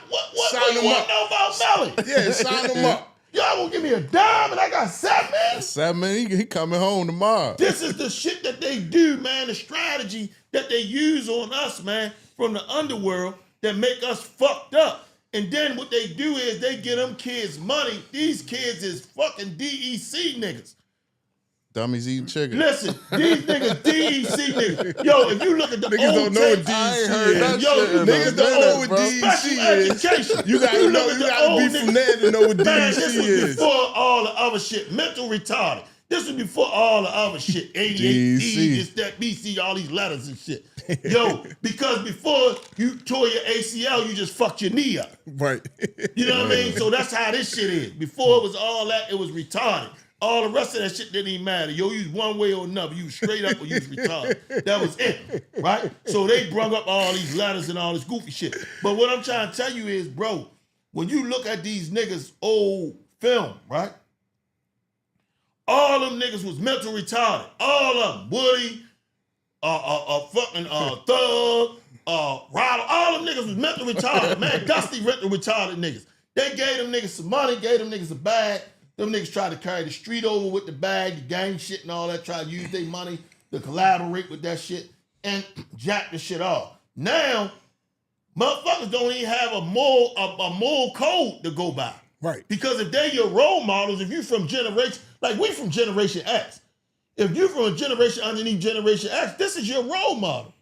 what you want to know about Melly?
Yeah, sign him up.
Y'all gonna give me a dime and I got 7 million?
7 million, he coming home tomorrow.
This is the shit that they do, man, the strategy that they use on us, man, from the underworld that make us fucked up. And then what they do is they get them kids money. These kids is fucking DEC niggas.
Dummies eating chicken.
Listen, these niggas DEC niggas. Yo, if you look at the
niggas
old
don't know what
tapes,
DEC is.
yo,
Niggas don't know what DEC is.
Education.
You gotta know, you gotta be from there to know what
Man,
DEC
this was
is.
before all the other shit. Mental retarded. This was before all the other shit.
DEC.
ADHD, this, that, BC, all these letters and shit. Yo, because before you tore your ACL, you just fucked your knee up.
Right.
You know what I mean? So that's how this shit is. Before it was all that, it was retarded. All the rest of that shit didn't even matter. Yo, you was one way or another. You was straight up or you was retarded. That was it, right? So they brung up all these letters and all this goofy shit. But what I'm trying to tell you is, bro, when you look at these niggas' old film, right? All them niggas was mental retarded. All of them. Woody, fucking Thug, Ronald, all them niggas was mental retarded. Man, Dusty mental retarded niggas. They gave them niggas some money, gave them niggas a bag. Them niggas tried to carry the street over with the bag, the gang shit and all that, try to use their money to collaborate with that shit and jack the shit off. Now, motherfuckers don't even have a moral code to go by.
Right.
Because if they're your role models, if you from generation, like we from Generation X, if you from a generation underneath Generation X, this is your role model.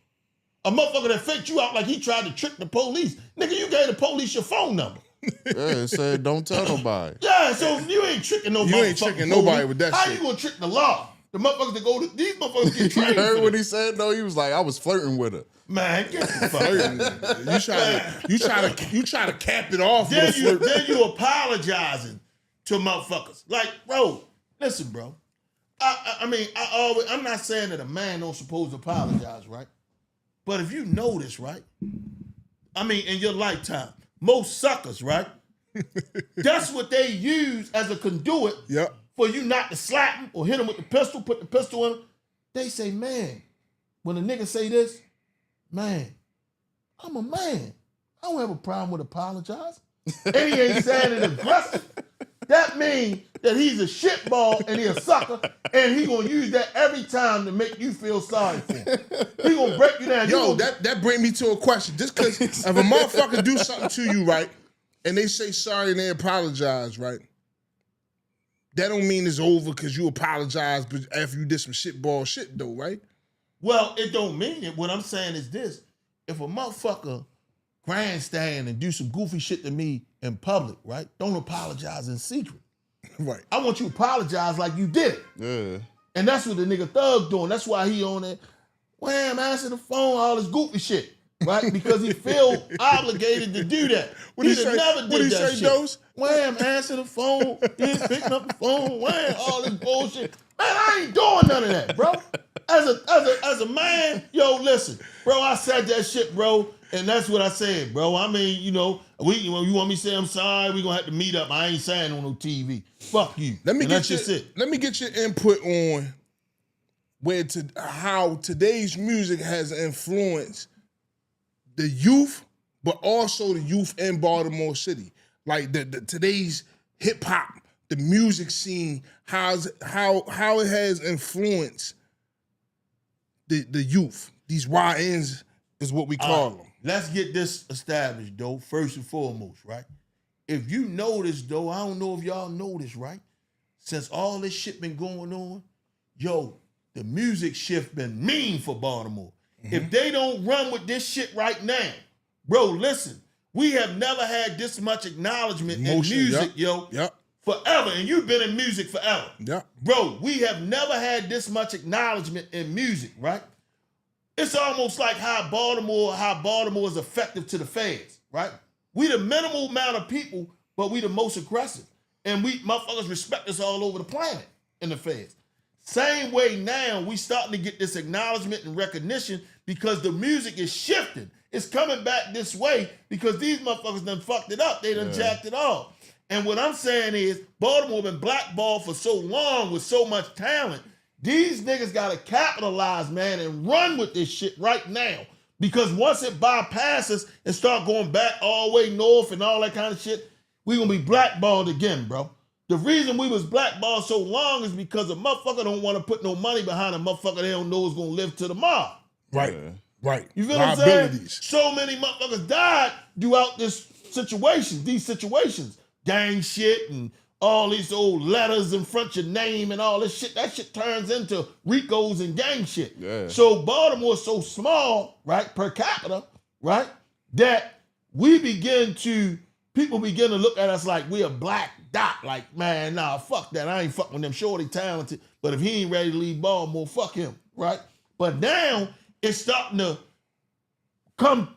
A motherfucker that faked you out like he tried to trick the police. Nigga, you gave the police your phone number.
Yeah, it said don't tell nobody.
Yeah, so you ain't tricking nobody.
You ain't tricking nobody with that
How
shit.
you gonna trick the law? The motherfuckers that go to, these motherfuckers get
You
trained.
heard what he said though? He was like, I was flirting with her.
Man, get the fuck
You try to cap it off.
then you apologizing to motherfuckers. Like, bro, listen, bro. I'm not saying that a man don't supposed to apologize, right? But if you notice, right? I mean, in your lifetime, most suckers, right? That's what they use as a conduit for you not to slap them or hit them with the pistol, put the pistol in them. They say, man, when a nigga say this, man, I'm a man. I don't have a problem with apologizing. And he ain't saying it aggressive. That means that he's a shitball and he a sucker, and he gonna use that every time to make you feel sorry for him. He gonna break you down.
Yo, that bring me to a question. Just because if a motherfucker do something to you, right, and they say sorry and they apologize, right, that don't mean it's over because you apologize but after you did some shitball shit, though, right?
Well, it don't mean it. What I'm saying is this. If a motherfucker grandstand and do some goofy shit to me in public, right, don't apologize in secret.
Right.
I want you to apologize like you did it.
Yeah.
And that's what the nigga Thug doing. That's why he on it. Wham, answer the phone, all this goofy shit. Right? Because he feel obligated to do that. He never did that shit. Dose? Wham, answer the phone. He ain't picking up the phone. Wham, all this bullshit. Man, I ain't doing none of that, bro. As a man, yo, listen, bro, I said that shit, bro, and that's what I said, bro. I mean, you know, you want me to say I'm sorry, we gonna have to meet up. I ain't saying on no TV. Fuck you. Let me
get your input on how today's music has influenced the youth, but also the youth in Baltimore City. Like the today's hip hop, the music scene, how it has influenced the youth. These YNs is what we call them.
Let's get this established, though, first and foremost, right? If you notice, though, I don't know if y'all notice, right? Since all this shit been going on, yo, the music shift been mean for Baltimore. Mm-hmm. If they don't run with this shit right now, bro, listen, we have never had this much acknowledgement in music, forever. And you've been in music forever.
Yeah.
Bro, we have never had this much acknowledgement in music, right? It's almost like how Baltimore is effective to the feds, right? We the minimal amount of people, but we the most aggressive. And we motherfuckers respect us all over the planet in the feds. Same way now, we starting to get this acknowledgement and recognition because the music is shifting. It's coming back this way because these motherfuckers done fucked it up. They done jacked it off. And what I'm saying is, Baltimore been blackballed for so long with so much talent. These niggas got to capitalize, man, and run with this shit right now. Because once it bypasses and start going back all the way north and all that kind of shit, we going to be blackballed again, bro. The reason we was blackballed so long is because a motherfucker don't want to put no money behind a motherfucker they don't know is going to live to tomorrow.
Right, right.
You feel what I'm saying? So many motherfuckers died throughout these situations. Gang shit and all these old letters in front of your name and all this shit. That shit turns into Ricos and gang shit.
Yeah.
So Baltimore's so small, right, per capita, right, that people begin to look at us like we're a black dot. Like, man, nah, fuck that. I ain't fucking with them. Sure, they talented, but if he ain't ready to leave Baltimore, fuck him, right? But now it's starting to come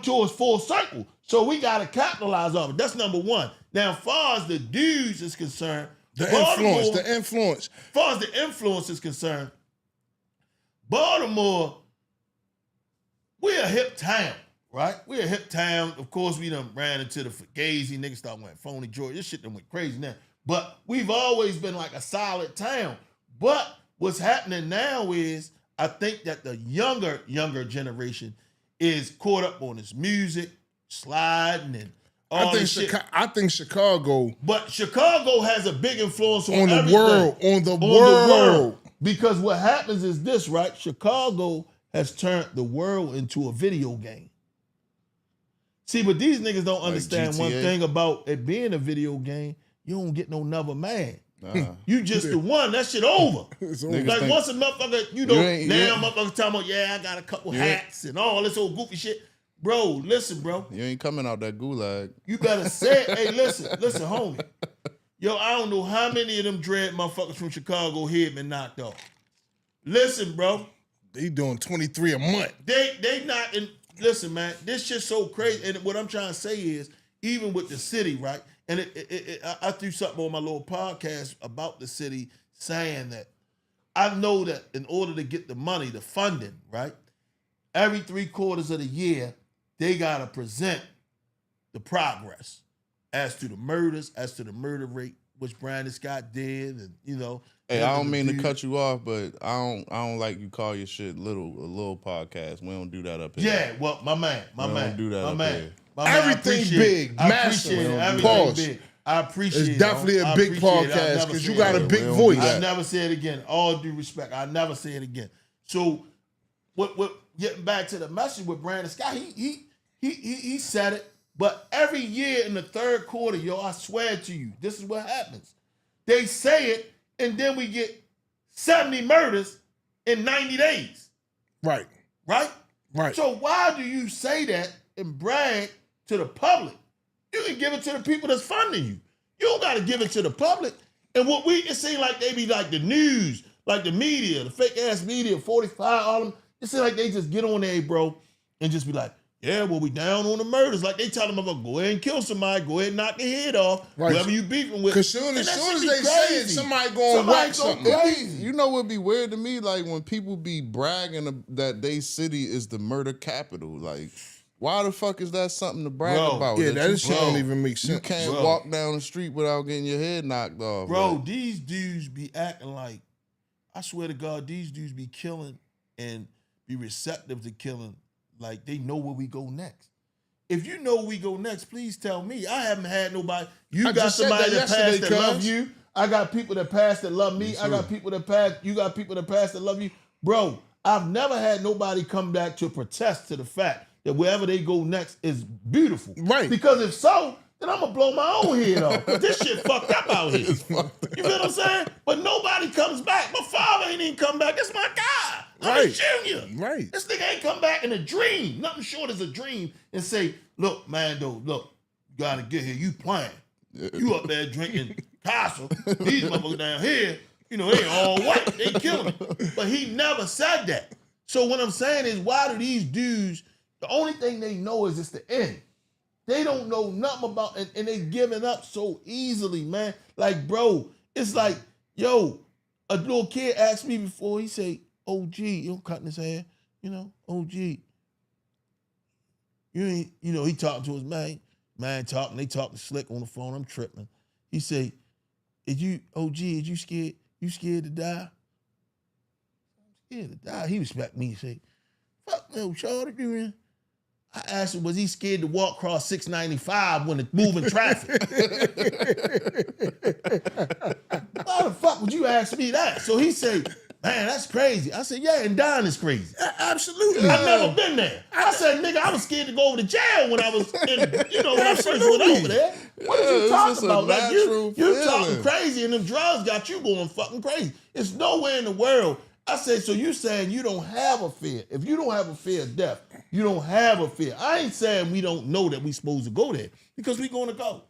towards full circle. So we got to capitalize on it. That's number one. Now, as far as the dudes is concerned,
the influence.
As far as the influence is concerned, Baltimore, we're a hip town, right? We're a hip town. Of course, we done ran into the Fugazi, niggas start wearing phony George. This shit done went crazy now. But we've always been like a solid town. But what's happening now is, I think that the younger generation is caught up on this music, sliding and all this shit.
I think Chicago.
But Chicago has a big influence on
the
everything.
the world.
Because what happens is this, right? Chicago has turned the world into a video game. See, but these noniggas don't understand one thing about it being a video game. You don't get no another man. You just the one. That shit over. Like once a motherfucker, motherfuckers talking about, I got a couple hats and all this old goofy shit. Bro, listen, bro.
You ain't coming out that gulag.
You better say it. Hey, listen, homie. Yo, I don't know how many of them dread motherfuckers from Chicago here been knocked off. Listen, bro.
They doing 23 a month.
They not in. Listen, man, this shit's so crazy. And what I'm trying to say is, even with the city, right? And I threw something on my little podcast about the city saying that I know that in order to get the money, the funding, right? Every 3 quarters of the year, they got to present the progress as to the murders, as to the murder rate, which Brandon Scott did, and
Hey, I don't mean to cut you off, but I don't like you call your shit a little podcast. We don't do that up here.
Yeah, well, my man.
Don't do that up here.
Everything big, massive.
Everything big. I appreciate it.
It's definitely a big podcast because you got a big voice.
I never say it again. All due respect, I never say it again. So, what getting back to the message with Brandon Scott, he said it. But every year in the 3rd quarter, yo, I swear to you, this is what happens. They say it, and then we get 70 murders in 90 days.
Right.
So why do you say that and brag to the public? You can give it to the people that's funding you. You don't got to give it to the public. And it seems like they be like the news, like the media, the fake ass media, 45, all of them. It seems like they just get on there, bro, and just be like, yeah, well, we down on the murders. Like they tell them about go ahead and kill somebody, go ahead and knock their head off, whoever you beefing with.
Because soon as they say it, somebody going to whack something.
You know what'd be weird to me? Like when people be bragging that they city is the murder capital. Like, why the fuck is that something to brag about?
Yeah, that shit don't even make sense.
You can't walk down the street without getting your head knocked off.
Bro, these dudes be acting like, I swear to God, these dudes be killing and be receptive to killing like they know where we go next. If you know where we go next, please tell me. I haven't had nobody. You got somebody that passed that love you. I got people that passed that love me. I got people that passed. You got people that passed that love you. Bro, I've never had nobody come back to protest to the fact that wherever they go next is beautiful.
Right.
Because if so, then I'm going to blow my own head off. Because this shit fucked up out here. You feel what I'm saying? But nobody comes back. My father ain't even come back. That's my guy. I'm his junior.
Right.
This nigga ain't come back in a dream. Nothing short as a dream. And say, look, Mando, look, you got to get here. You playing. You up there drinking Casa. These motherfuckers down here, they all white. They killing me. But he never said that. So what I'm saying is, why do these dudes, the only thing they know is it's the end. They don't know nothing about, and they giving up so easily, man. Like, bro, it's like, yo, a little kid asked me before, he say, OG, cutting his hair, OG, you ain't, he talking to his man talking, they talking slick on the phone, I'm tripping. He say, is you scared? You scared to die? I'm scared to die. He respect me and say, fuck no, shorty, man. I asked him, was he scared to walk across 695 when it's moving traffic? Why the fuck would you ask me that? So he said, man, that's crazy. I said, yeah, and dying is crazy.
Absolutely.
I've never been there. I said, nigga, I was scared to go over to jail when I was when I first went over there. What are you talking about? Like, you talking crazy and them drugs got you going fucking crazy. It's nowhere in the world. I said, so you saying you don't have a fear. If you don't have a fear of death, you don't have a fear. I ain't saying we don't know that we supposed to go there because we going to go.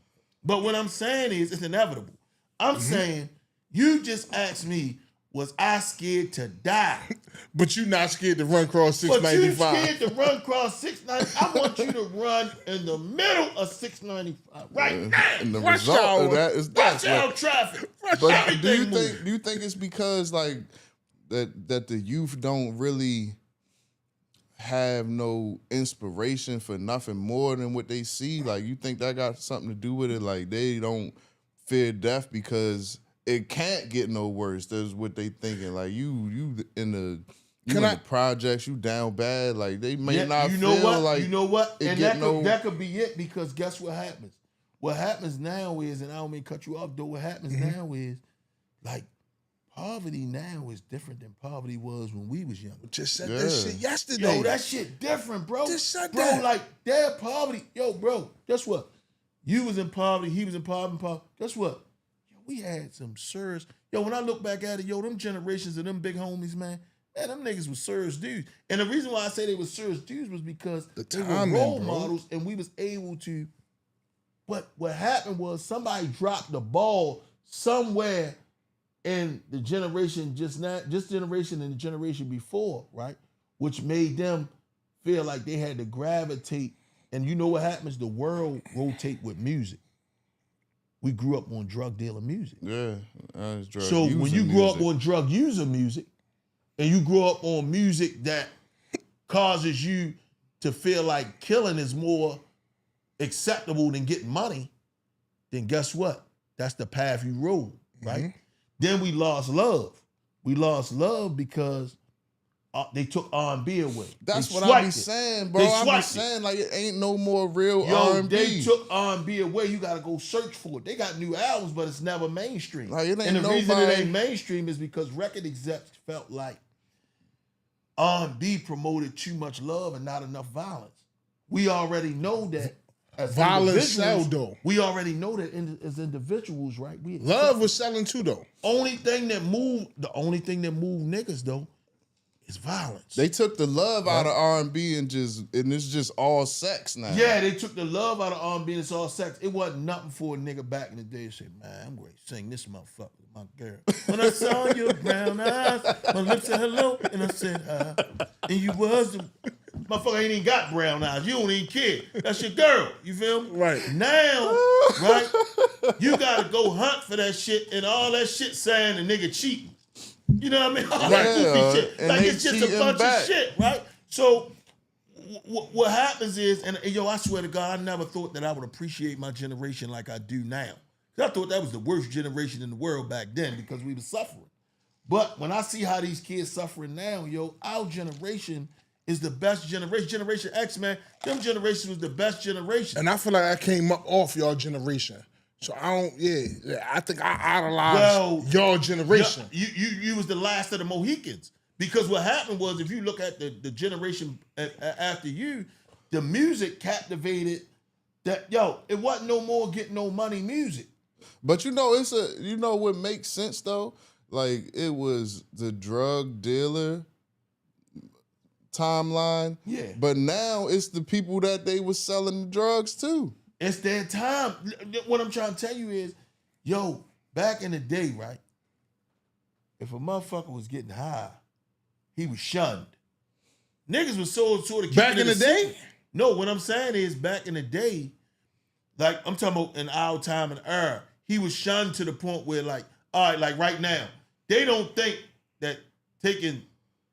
But what I'm saying is it's inevitable. I'm saying you just asked me, was I scared to die?
But you not scared to run across 695.
But you scared to run across 695. I want you to run in the middle of 695 right now.
And the result of that is that.
Watch out traffic.
But do you think it's because like that the youth don't really have no inspiration for nothing more than what they see? Like, you think that got something to do with it? Like, they don't fear death because it can't get no worse. That's what they thinking. Like, you in the projects, you down bad. Like, they may not feel
what?
like
you know what?
it
And
get
that could be it, because guess what happens? What happens now is, and I don't mean to cut you off, though, what happens now is, like, poverty now is different than poverty was when we was young.
Just said that shit yesterday.
Yo, that shit different, bro.
Just said
bro,
that.
Like, their poverty. Yo, bro, guess what? You was in poverty, he was in poverty. Guess what? Yo, we had some serious. Yo, when I look back at it, yo, them generations of them big homies, man, them niggas was serious dudes. And the reason why I say they were serious dudes was because they were role models, and we was able to. But what happened was somebody dropped the ball somewhere in the generation generation and the generation before, right? Which made them feel like they had to gravitate. And you know what happens? The world rotate with music. We grew up on drug dealer music.
Yeah.
So when you grow up on drug user music, and you grow up on music that causes you to feel like killing is more acceptable than getting money, then guess what? That's the path you rode, right? Mm-hmm. Then we lost love. We lost love because they took R&B away.
That's what I be saying, bro. I be saying, like, it ain't no more real R&B.
They took R&B away. You got to go search for it. They got new albums, but it's never mainstream.
Like, it ain't
and the reason it ain't mainstream is because record execs felt like R&B promoted too much love and not enough violence. We already know that.
Violence sell, though.
We already know that as individuals, right?
Love was selling too, though.
The only thing that moved niggas, though, is violence.
They took the love out of R&B and it's just all sex now.
Yeah, they took the love out of R&B and it's all sex. It wasn't nothing for a nigga back in the day to say, man, I'm going to sing this motherfucker with my girl. When I saw your brown eyes, my lips said hello, and I said hi. And you was the motherfucker ain't even got brown eyes. You don't even care. That's your girl. You feel me?
Right.
Now, right, you got to go hunt for that shit, and all that shit saying the nigga cheating. You know what I mean? All that goofy shit. Like, it's just a bunch of shit, right? So what happens is, and yo, I swear to God, I never thought that I would appreciate my generation like I do now. I thought that was the worst generation in the world back then because we were suffering. But when I see how these kids suffering now, yo, our generation is the best generation. Generation X, man, them generation was the best generation.
And I feel like I came up off y'all generation. So I think I idolized your generation.
You was the last of the Mohicans. Because what happened was, if you look at the generation after you, the music captivated that, yo, it wasn't no more get no money music.
But you know what makes sense though? Like, it was the drug dealer timeline.
Yeah.
But now it's the people that they was selling the drugs to.
It's their time. What I'm trying to tell you is, yo, back in the day, right? If a motherfucker was getting high, he was shunned. Niggas was sort of
back in the day?
No, what I'm saying is, back in the day, like, I'm talking about in our time and era, he was shunned to the point where, like, all right, like right now, they don't think that taking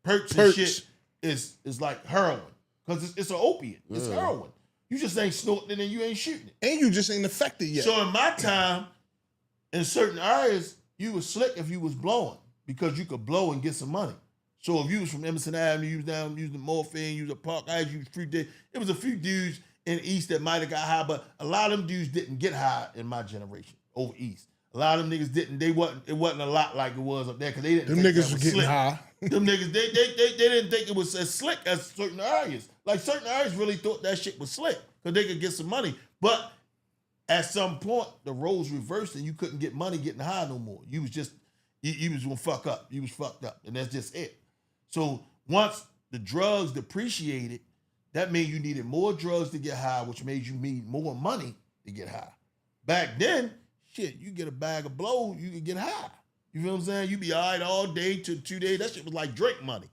perks and shit is like heroin because it's an opiate. It's heroin. You just ain't snorting it and you ain't shooting it.
And you just ain't affected yet.
So in my time, in certain areas, you was slick if you was blowing because you could blow and get some money. So if you was from Emerson Avenue, you was down using morphine, you was at Park Heights, you was free day. It was a few dudes in the East that might have got high, but a lot of them dudes didn't get high in my generation over East. A lot of them niggas didn't. It wasn't a lot like it was up there because they didn't.
Them
think
niggas
that
was getting
slick.
high.
Them niggas, they didn't think it was as slick as certain areas. Like certain areas really thought that shit was slick because they could get some money. But at some point, the roles reversed and you couldn't get money getting high no more. You was just, you was gonna fuck up. You was fucked up, and that's just it. So once the drugs depreciated, that means you needed more drugs to get high, which made you need more money to get high. Back then, shit, you get a bag of blow, you could get high. You feel what I'm saying? You be all right all day to 2 days. That shit was like Drake money.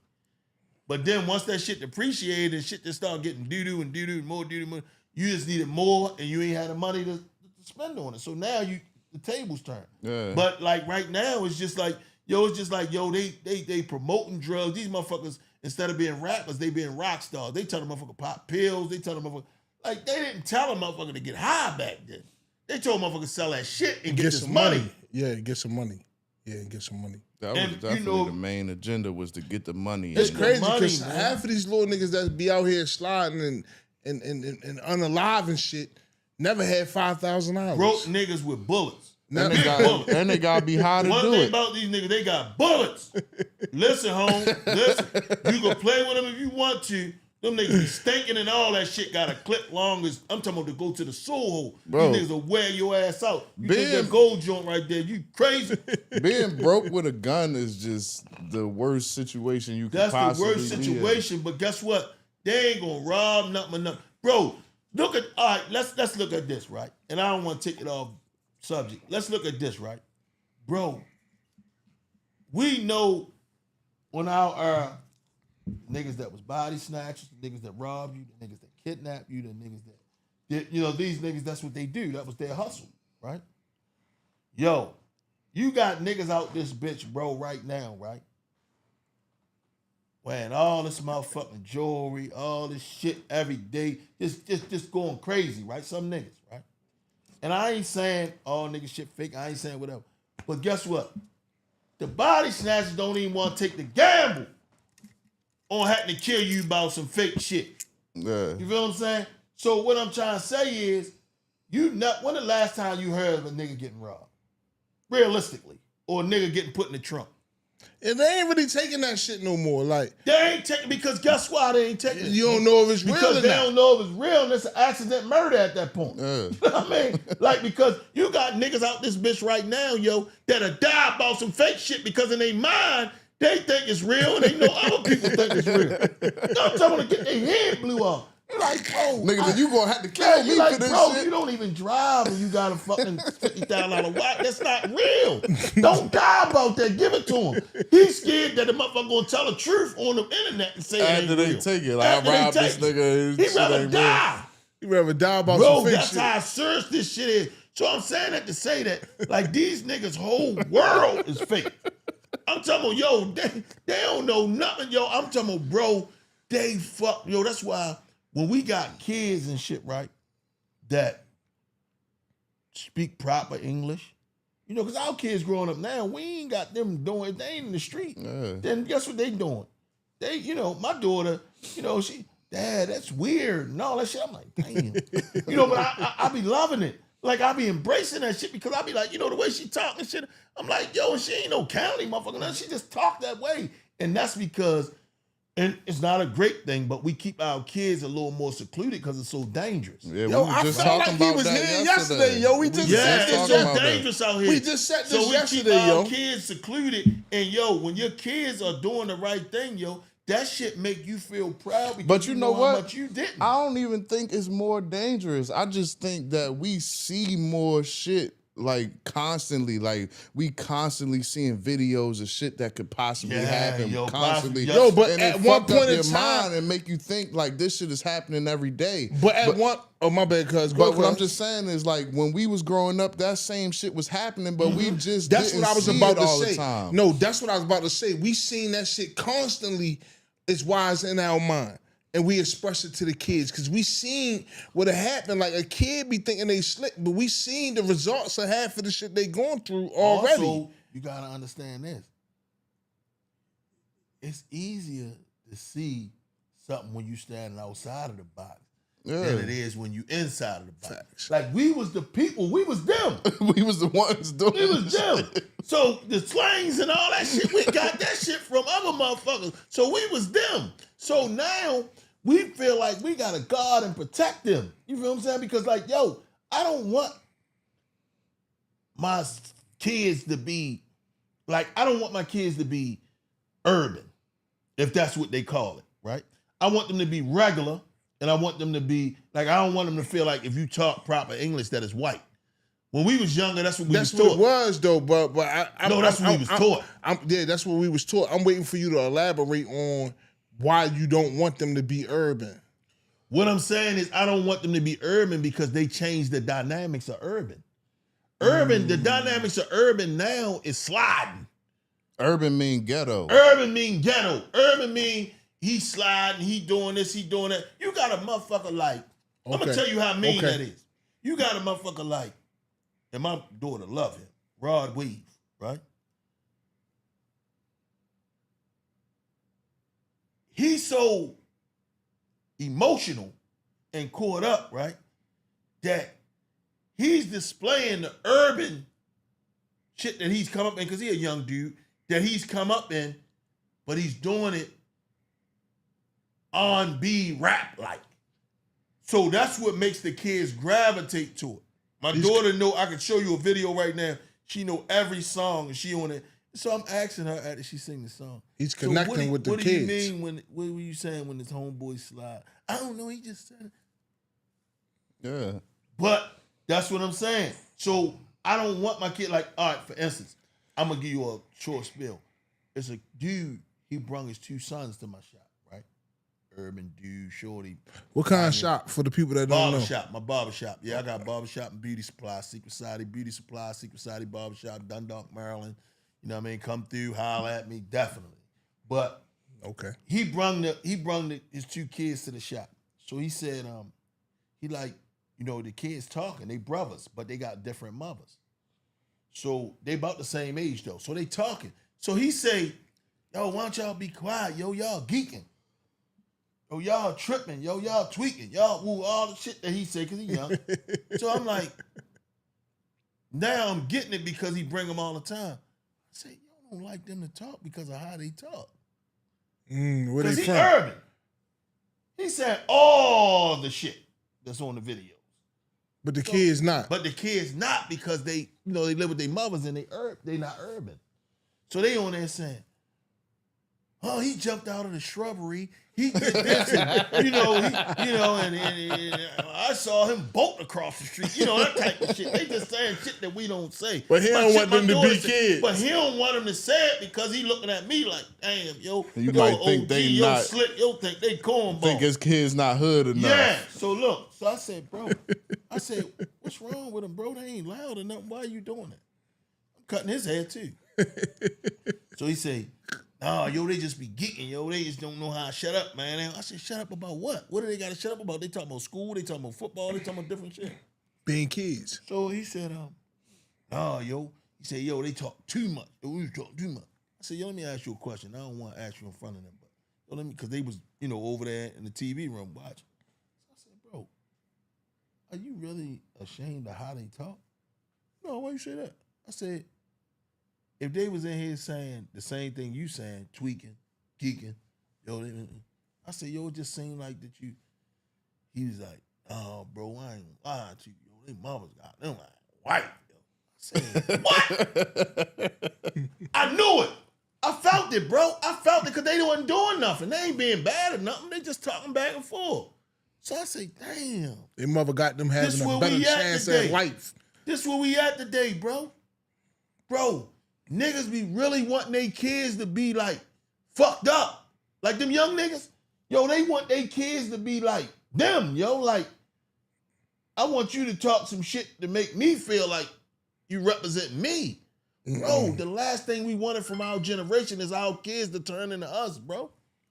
But then once that shit depreciated and shit just started getting doo-doo and more doo-doo, you just needed more and you ain't had the money to spend on it. So now the tables turn. Yeah. But like right now, it's just like, they promoting drugs. These motherfuckers, instead of being rappers, they being rock stars. They tell the motherfucker pop pills. They tell the motherfucker, like they didn't tell the motherfucker to get high back then. They told motherfuckers sell that shit and get this money.
Yeah, get some money. Yeah, get some money.
That was definitely the main agenda was to get the money.
It's crazy because half of these little niggas that be out here sliding and unalive and shit never had $5,000.
Broke niggas with bullets.
And they gotta be high to do it.
One thing about these niggas, they got bullets. Listen, home. Listen. You can play with them if you want to. Them niggas be stinking and all that shit got a clip long as, I'm talking about to go to the soul hole. Bro, these niggas will wear your ass out. You take that gold joint right there, you crazy.
Being broke with a gun is just the worst situation you can possibly be in.
That's the worst situation, but guess what? They ain't gonna rob nothing. Bro, all right, let's look at this, right? And I don't want to take it off subject. Let's look at this, right? Bro, we know on our niggas that was body snatchers, the niggas that robbed you, the niggas that kidnapped you, the niggas that, these niggas, that's what they do. That was their hustle, right? Yo, you got niggas out this bitch, bro, right now, right? Wearing all this motherfucking jewelry, all this shit every day, just going crazy, right? Some niggas, right? And I ain't saying all niggas shit fake. I ain't saying whatever. But guess what? The body snatchers don't even want to take the gamble on having to kill you about some fake shit. Yeah. You feel what I'm saying? So what I'm trying to say is, when the last time you heard of a nigga getting robbed? Realistically. Or a nigga getting put in the trunk?
And they ain't really taking that shit no more. Like
they ain't taking, because guess why they ain't taking it?
You don't know if it's real or not.
Because they don't know if it's real and it's an accident murder at that point. Yeah. I mean, like, because you got niggas out this bitch right now, yo, that'll die about some fake shit because in their mind, they think it's real and they know other people think it's real. I'm talking to get their head blew off. You're like, bro.
Nigga, you gonna have to kill me for this
bro,
shit.
You don't even drive and you got a fucking $50,000 watch. That's not real. Don't die about that. Give it to him. He's scared that the motherfucker gonna tell the truth on the internet and say
after they
real.
Take it. Like, I robbed this nigga.
He'd rather die.
He'd rather die about some fake shit.
Bro, that's how serious this shit is. So I'm saying that to say that, like, these niggas' whole world is fake. I'm talking about, yo, they don't know nothing, yo. I'm talking about, bro, they fuck, yo. That's why when we got kids and shit, right, that speak proper English, because our kids growing up now, we ain't got them doing, they ain't in the street. Yeah. Then guess what they doing? They, my daughter, she, Dad, that's weird and all that shit. I'm like, damn. But I be loving it. Like, I be embracing that shit because I be like, the way she talk and shit, I'm like, yo, she ain't no county motherfucker. She just talk that way. And that's because, and it's not a great thing, but we keep our kids a little more secluded because it's so dangerous.
Yeah, yo, I felt like he was here yesterday,
yo. We just
said it's so dangerous out here.
We just said this yesterday,
yo. So we keep our kids secluded. And, yo, when your kids are doing the right thing, yo, that shit make you feel proud because
but you know what?
How much you didn't.
I don't even think it's more dangerous. I just think that we see more shit like constantly. Like we constantly seeing videos of shit that could possibly happen. Constantly.
Yo, but and at one point in
time, and make you think like this shit is happening every day.
But my bad, cuz.
But what I'm just saying is like when we was growing up, that same shit was happening, but we just
that's
didn't
what I was
see
about
it
to
all
say.
The time.
No, that's what I was about to say. We seen that shit constantly. It's why it's in our mind. And we express it to the kids. Because we seen what happened. Like a kid be thinking they slick, but we seen the results of half of the shit they going through already.
Also, you gotta understand this. It's easier to see something when you standing outside of the box than it is when you inside of the box.
Facts.
Like we was the people, we was them.
We was the ones doing
It was
this
them.
shit.
So the slangs and all that shit, we got that shit from other motherfuckers. So we was them. So now we feel like we gotta guard and protect them. You feel what I'm saying? Because like, yo, I don't want my kids to be like, I don't want my kids to be urban, if that's what they call it, right? I want them to be regular, and I want them to be like, I don't want them to feel like if you talk proper English that is white. When we was younger, that's what we was taught.
That's what it was, though. But
that's what we was taught.
Yeah, that's what we was taught. I'm waiting for you to elaborate on why you don't want them to be urban.
What I'm saying is I don't want them to be urban because they changed the dynamics of urban. The dynamics of urban now is sliding.
Urban mean ghetto.
Urban mean ghetto. Urban mean he sliding, he doing this, he doing that. You got a motherfucker like, I'm gonna tell you how mean that is. You got a motherfucker like, and my daughter love him, Rod Weave, right? He's so emotional and caught up, right, that he's displaying the urban shit that he's come up in, because he's a young dude, that he's come up in, but he's doing it R&B rap like. So that's what makes the kids gravitate to it. My daughter know, I can show you a video right now. She know every song and she on it. So I'm asking her after she sing the song.
He's connecting with the kids.
What do you mean what were you saying when this homeboy slide? I don't know, he just said it.
Yeah.
But that's what I'm saying. So I don't want my kid like, all right, for instance, I'm gonna give you a short spiel. It's a dude, he brung his 2 sons to my shop, right? Urban dude, shorty.
What kind of shop for the people that don't know?
Barbershop, my barbershop. Yeah, I got barbershop and beauty supply, Secret Society, beauty supply, Secret Society barbershop, Dundalk, Maryland. You know what I mean? Come through, holler at me, definitely. But
Okay.
he brung his 2 kids to the shop. So he said, he like, you know, the kids talking, they brothers, but they got different mothers. So they about the same age though. So they talking. So he say, yo, why don't y'all be quiet? Yo, y'all geeking. Yo, y'all tripping. Yo, y'all tweaking. Y'all woo, all the shit that he say because he young. So I'm like, now I'm getting it because he bring them all the time. I say, y'all don't like them to talk because of how they talk.
Where they
Because he
from?
urban. He said all the shit that's on the video.
But the kids not.
But the kids not, because they, you know, they live with their mothers and they not urban. So they on there saying, oh, he jumped out of the shrubbery. He did this, and, and I saw him bolt across the street. You know, that type of shit. They just saying shit that we don't say.
But he don't want them to be kids.
But he don't want them to say it because he looking at me like, damn,
You might think they
yo,
not
slick, yo, think they cornball.
think his kids not hood enough.
Yeah. So look, so I said, bro, what's wrong with him, bro? They ain't loud or nothing. Why are you doing it? I'm cutting his hair too. So he say, nah, yo, they just be geeking, yo. They just don't know how to shut up, man. I said, shut up about what? What do they got to shut up about? They talking about school, they talking about football, they talking about different shit.
Being kids.
So he said, nah, yo. He said, yo, they talk too much. Yo, we talk too much. I said, yo, let me ask you a question. I don't want to ask you in front of them, but yo, let me, because they was, you know, over there in the TV room watching. So I said, bro, are you really ashamed of how they talk? No, why you say that? I said, if they was in here saying the same thing you saying, tweaking, geeking, yo, I said, yo, it just seemed like that you, he was like, oh, bro, I ain't lying to you. Yo, they mamas got them like white. Yo. I said, what? I knew it. I felt it, bro. I felt it because they wasn't doing nothing. They ain't being bad or nothing. They just talking back and forth. So I say, damn.
Their mother got them having
This
a
where
better
we at
chance
today.
at life.
This where we at today, bro. Bro, niggas be really wanting their kids to be like fucked up. Like them young niggas, yo, they want their kids to be like them, yo. Like, I want you to talk some shit to make me feel like you represent me. Bro, the last thing we wanted from our generation is our kids to turn into us, bro.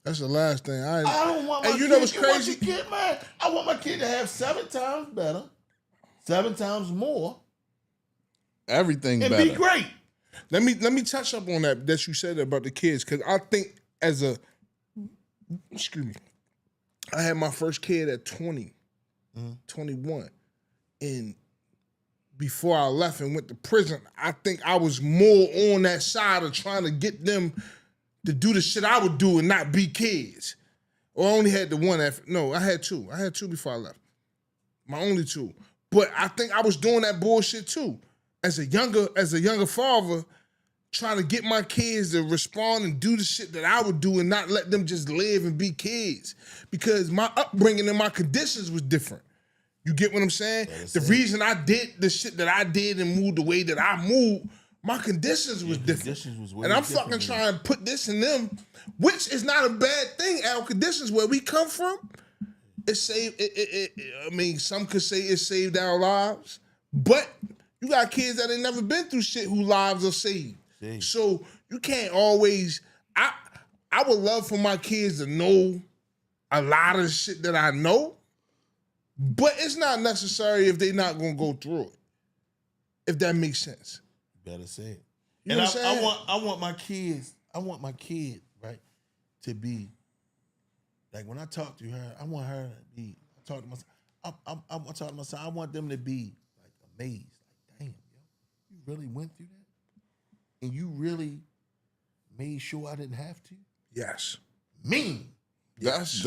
That's the last thing.
I don't want my
and you
kid.
know what's
You want
crazy?
your kid, man. I want my kid to have 7 times better, 7 times more,
Everything
and
better.
be great.
Let me touch up on that you said about the kids, because I think excuse me, I had my first kid at 20, 21, and before I left and went to prison, I think I was more on that side of trying to get them to do the shit I would do and not be kids. Or I only had the one. No, I had two. I had two before I left. My only two. But I think I was doing that bullshit too. As a younger father, trying to get my kids to respond and do the shit that I would do and not let them just live and be kids. Because my upbringing and my conditions was different. You get what I'm saying? The reason I did the shit that I did and moved the way that I moved, my conditions was different. And I'm fucking trying to put this in them, which is not a bad thing. Our conditions where we come from, it saved. I mean, some could say it saved our lives, but you got kids that ain't never been through shit whose lives are saved. So you can't always. I would love for my kids to know a lot of the shit that I know. But it's not necessary if they're not gonna go through it. If that makes sense.
Better say it.
You know what I'm saying?
I want my kid, right, to be like when I talk to her, I want her to be. I talk to my son. I want them to be like amazed. Like, damn, yo, you really went through that, and you really made sure I didn't have to.
Yes.
Mean.
That's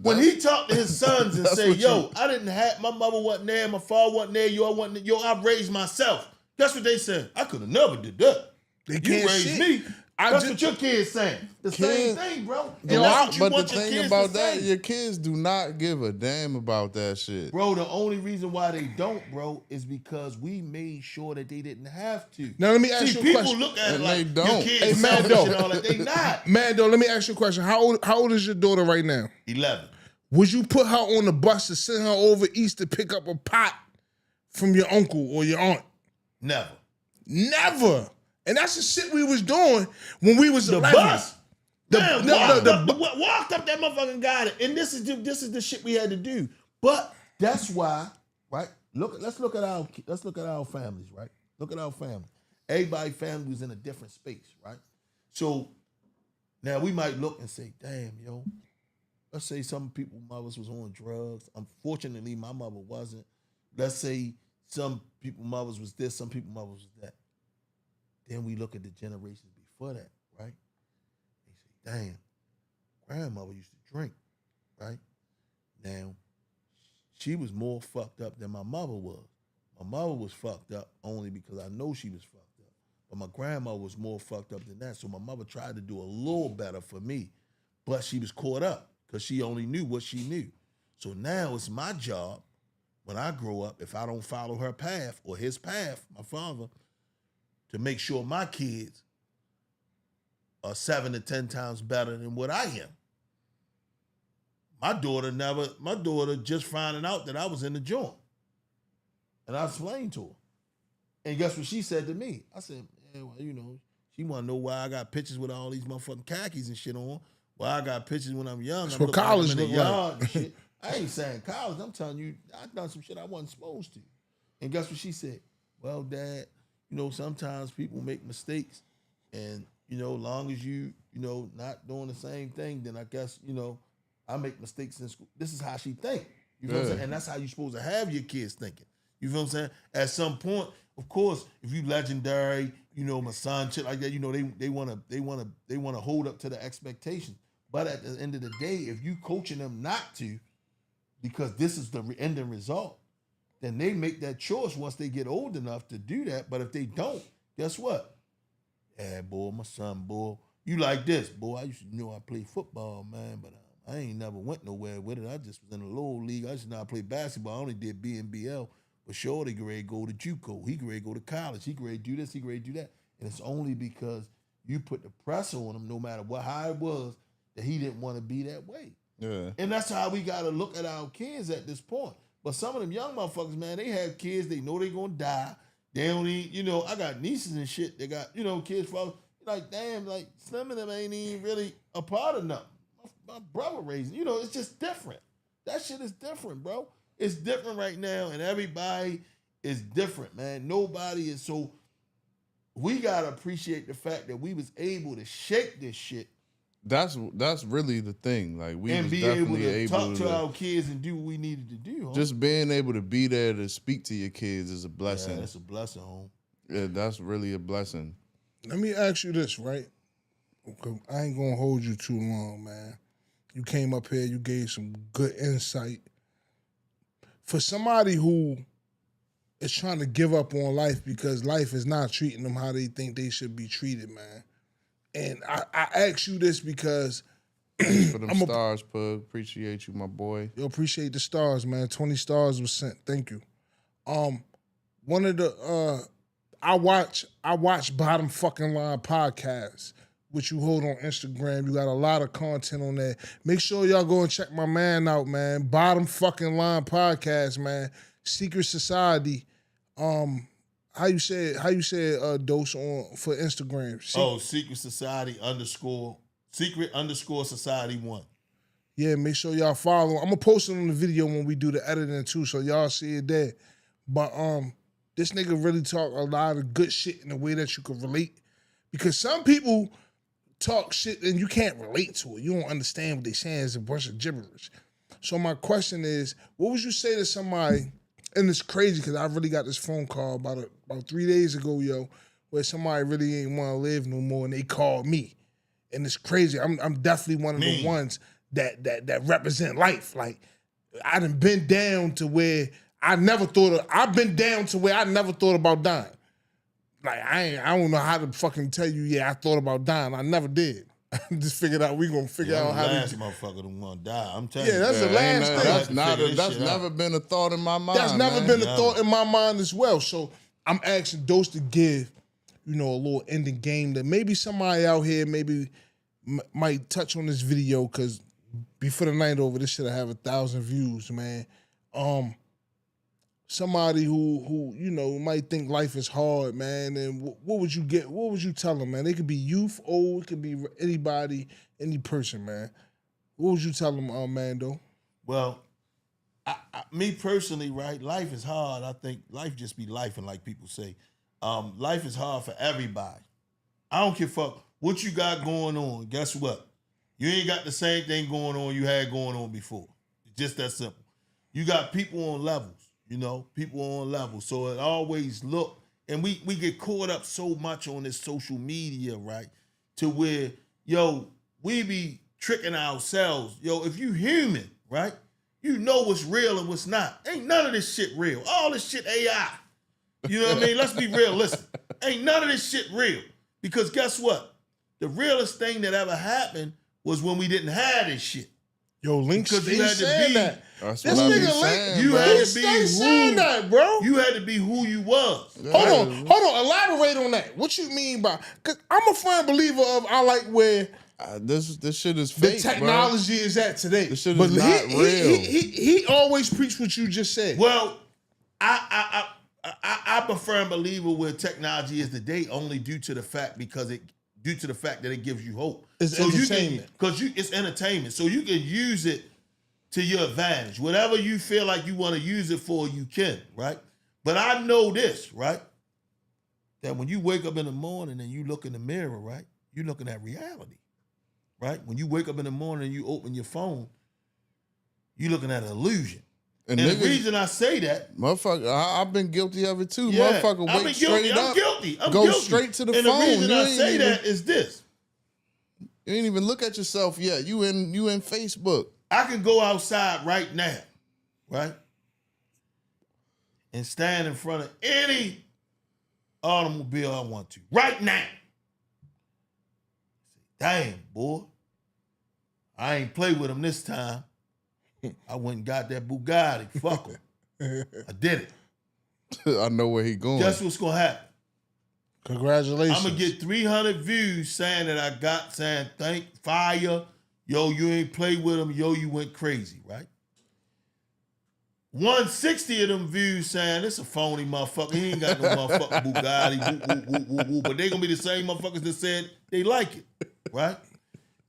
when he talked to his sons and say, "Yo, I didn't have my mother wasn't there, my father wasn't there, I raised myself." Guess what they said? I could have never did that.
They
You
can't
raised
shit.
me. That's what your kids saying. The same thing, bro. And that's what you
But
want
the
your
thing
kids
about
to
that,
say.
your kids do not give a damn about that shit.
Bro, the only reason why they don't, bro, is because we made sure that they didn't have to.
Now let me ask you a question.
People look at it
And
like
they don't.
your kids
Hey,
selfish
Mando.
and all that. They not.
Mando, let me ask you a question. How old is your daughter right now?
11.
Would you put her on the bus to send her over east to pick up a pot from your uncle or your aunt?
Never.
Never. And that's the shit we was doing when we was
The
11.
bus.
The-
Walked up that motherfucking guy, and this is the shit we had to do. But that's why, right? Let's look at our families, right? Look at our family. Everybody's family was in a different space, right? So now we might look and say, "Damn, yo." Let's say some people's mothers was on drugs. Unfortunately, my mother wasn't. Let's say some people's mothers was this, some people's mothers was that. Then we look at the generations before that, right? They say, damn, grandmother used to drink, right? Now, she was more fucked up than my mother was. My mother was fucked up only because I know she was fucked up. But my grandmother was more fucked up than that. So my mother tried to do a little better for me, but she was caught up because she only knew what she knew. So now it's my job when I grow up, if I don't follow her path or his path, my father, to make sure my kids are 7 to 10 times better than what I am. My daughter just finding out that I was in the joint. And I explained to her. And guess what she said to me? I said, yeah, well, she want to know why I got pictures with all these motherfucking khakis and shit on. Why I got pictures when I'm young.
That's
I'm
what college
in the
look
yard
like.
and shit. I ain't saying college. I'm telling you, I done some shit I wasn't supposed to. And guess what she said? Well, Dad, sometimes people make mistakes. And, long as you, not doing the same thing, then I guess, I make mistakes in school. This is how she think. You know what I'm saying? And that's how you're supposed to have your kids thinking. You feel what I'm saying? At some point, of course, if you legendary, my son, shit like that, they wanna hold up to the expectations. But at the end of the day, if you coaching them not to, because this is the ending result, then they make that choice once they get old enough to do that. But if they don't, guess what? Yeah, boy, my son, boy, you like this, boy. I used to I played football, man, but I ain't never went nowhere with it. I just was in a little league. I just know I played basketball. I only did BNBL. But Shorty grade go to JUCO. He grade go to college. He grade do this. He grade do that. And it's only because you put the pressure on him, no matter how it was, that he didn't want to be that way.
Yeah.
And that's how we got to look at our kids at this point. But some of them young motherfuckers, man, they have kids. They know they going to die. They don't even, I got nieces and shit. They got, kids for like, damn, like, some of them ain't even really a part of nothing. my brother raising. You know, it's just different. That shit is different, bro. It's different right now, and everybody is different, man. Nobody is so. We gotta appreciate the fact that we was able to shake this shit.
That's really the thing. Like we
and
was
be able
definitely
to talk to our kids and do what we needed to do. Home.
Just being able to be there to speak to your kids is a blessing.
Yeah, that's a blessing, home.
Yeah, that's really a blessing.
Let me ask you this, right? I ain't gonna hold you too long, man. You came up here, you gave some good insight. For somebody who is trying to give up on life because life is not treating them how they think they should be treated, man. And I ask you this because
for them stars, Pug. Appreciate you, my boy.
Yo, appreciate the stars, man. 20 stars was sent. Thank you. One of the I watch Bottom Fucking Line podcast, which you hold on Instagram. You got a lot of content on there. Make sure y'all go and check my man out, man. Bottom Fucking Line podcast, man. Secret Society. How you say dose on for Instagram?
Secret Society _Secret Society 1.
Yeah, make sure y'all follow. I'm gonna post it on the video when we do the editing too, so y'all see it there. But this nigga really talk a lot of good shit in a way that you can relate. Because some people talk shit and you can't relate to it. You don't understand what they saying. It's a bunch of gibberish. So my question is, what would you say to somebody? And it's crazy because I really got this phone call about 3 days ago, yo, where somebody really ain't want to live no more, and they called me. And it's crazy. I'm definitely one of the ones that represent life. Like, I done been down to where I've been down to where I never thought about dying. Like, I don't know how to fucking tell you, I thought about dying. I never did. I just figured out we gonna figure out how to.
Last motherfucker don't want to die. I'm telling you.
Yeah, that's the last thing.
That's never been a thought in my mind.
That's never been a thought in my mind as well. So I'm asking Dose to give, a little ending game that maybe somebody out here might touch on this video, because before the night over, this should have 1,000 views, man. Somebody who might think life is hard, man, and what would you tell them, man? It could be youth, old, it could be anybody, any person, man. What would you tell them, Mando?
Well, me personally, right, life is hard. I think life just be lifing, like people say. Life is hard for everybody. I don't give a fuck what you got going on. Guess what? You ain't got the same thing going on you had going on before. It's just that simple. You got people on levels. People on levels. So it always look, and we get caught up so much on this social media, right? To where, we be tricking ourselves. If you human, right? You know what's real and what's not. Ain't none of this shit real. All this shit AI. You know what I mean? Let's be realistic. Ain't none of this shit real. Because guess what? The realest thing that ever happened was when we didn't have this shit.
Yo, Link, because you had to be that.
That's
this
what
nigga
Link,
you had to be
saying that, bro.
You had to be who you was.
Hold on. Elaborate on that. What you mean by? Because I'm a firm believer of I like where
this shit is fake.
The technology is at today.
This shit is not real.
He always preached what you just said.
Well, I'm a firm believer where technology is today only due to the fact that it gives you hope.
It's entertainment.
It's entertainment. So you can use it to your advantage. Whatever you feel like you want to use it for, you can, right? But I know this, right? That when you wake up in the morning and you look in the mirror, right? You're looking at reality, right? When you wake up in the morning and you open your phone, you're looking at an illusion. And the reason I say that,
motherfucker, I've been guilty of it too.
Yeah,
Motherfucker, wake straight up.
I'm
go
guilty.
straight to the
and
phone.
And the reason I say that is this.
You ain't even look at yourself yet. You in Facebook.
I can go outside right now, right? And stand in front of any automobile I want to. Right now. Damn, boy. I ain't play with them this time. I went and got that Bugatti. Fuck him. I did it.
I know where he going.
Guess what's going to happen?
Congratulations.
I'm going to get 300 views saying fire. Yo, you ain't play with him. Yo, you went crazy, right? 160 of them views saying this a phony motherfucker. He ain't got no motherfucking Bugatti. Woo, woo, woo, woo, woo. But they going to be the same motherfuckers that said they like it, right?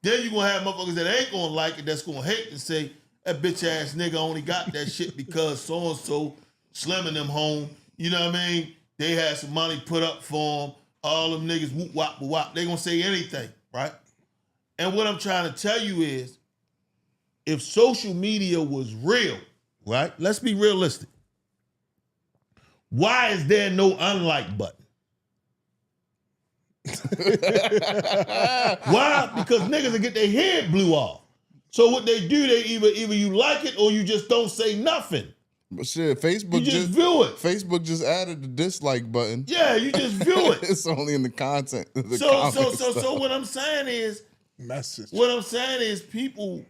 Then you gonna have motherfuckers that ain't gonna like it, that's gonna hate and say, that bitch ass nigga only got that shit because so-and-so slimming them home. You know what I mean? They had some money put up for them. All them niggas whoop wop wop. They gonna say anything, right? And what I'm trying to tell you is, if social media was real, right? Let's be realistic. Why is there no unlike button? Why? Because niggas will get their head blew off. So what they do, they either you like it or you just don't say nothing.
But shit, Facebook
You just view it.
Facebook just added the dislike button.
Yeah, you just view it.
It's only in the content.
So what I'm saying is,
Message.
what I'm saying is people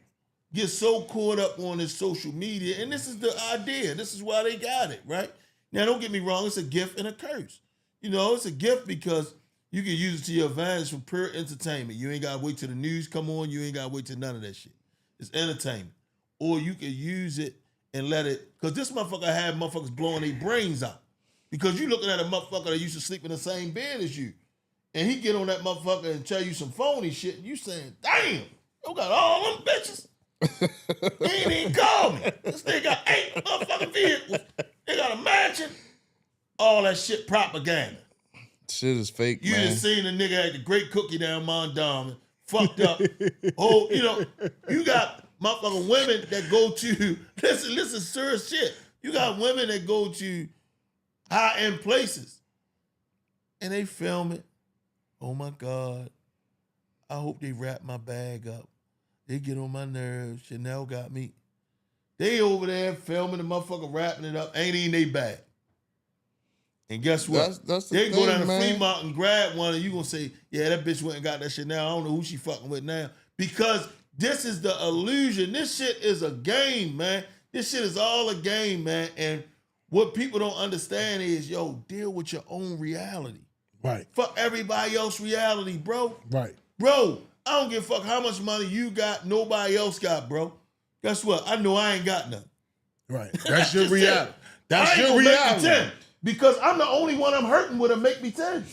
get so caught up on this social media, and this is the idea. This is why they got it, right? Now, don't get me wrong. It's a gift and a curse. You know, it's a gift because you can use it to your advantage for pure entertainment. You ain't got to wait till the news come on. You ain't got to wait till none of that shit. It's entertainment. Or you can use it and let it, because this motherfucker had motherfuckers blowing their brains out. Because you looking at a motherfucker that used to sleep in the same bed as you. And he get on that motherfucker and tell you some phony shit, and you saying, damn, you got all them bitches. He ain't even call me. This nigga got 8 motherfucking vehicles. They got a mansion. All that shit propaganda.
Shit is fake,
you
man.
You just seen a nigga had the great cookie down Mando, fucked up. Oh, you know, you got motherfucking women that go to, listen, serious shit. You got women that go to high-end places and they film it. Oh my God, I hope they wrap my bag up. They get on my nerves. Chanel got me. They over there filming the motherfucker wrapping it up. Ain't even they bag. And guess what?
That's the
they
thing,
go down to
man.
Fremont and grab one, and you gonna say, yeah, that bitch went and got that Chanel. I don't know who she fucking with now. Because this is the illusion. This shit is a game, man. This shit is all a game, man. And what people don't understand is, yo, deal with your own reality.
Right.
Fuck everybody else's reality, bro.
Right.
Bro, I don't give a fuck how much money you got, nobody else got, bro. Guess what? I know I ain't got nothing.
Right. That's your reality. That's
I ain't
your
gonna
reality.
make me 10 because I'm the only one I'm hurting with to make me 10.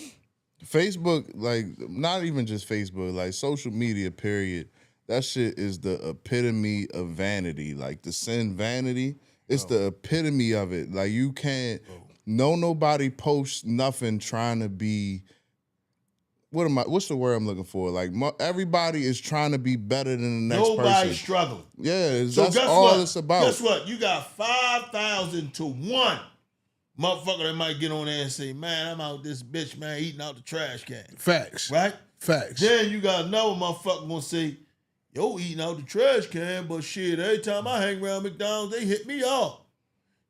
Facebook, like, not even just Facebook, like social media, period. That shit is the epitome of vanity. Like the sin vanity, it's the epitome of it. Like you can't, nobody posts nothing trying to be, what's the word I'm looking for? Like everybody is trying to be better than the next person.
Nobody's struggling.
Yeah,
So
that's
guess
all
what?
it's about.
Guess what? You got 5,000 to 1 motherfucker that might get on there and say, man, I'm out this bitch, man, eating out the trash can.
Facts.
Right?
Facts.
Then you got another motherfucker gonna say, yo, eating out the trash can, but shit, every time I hang around McDonald's, they hit me off.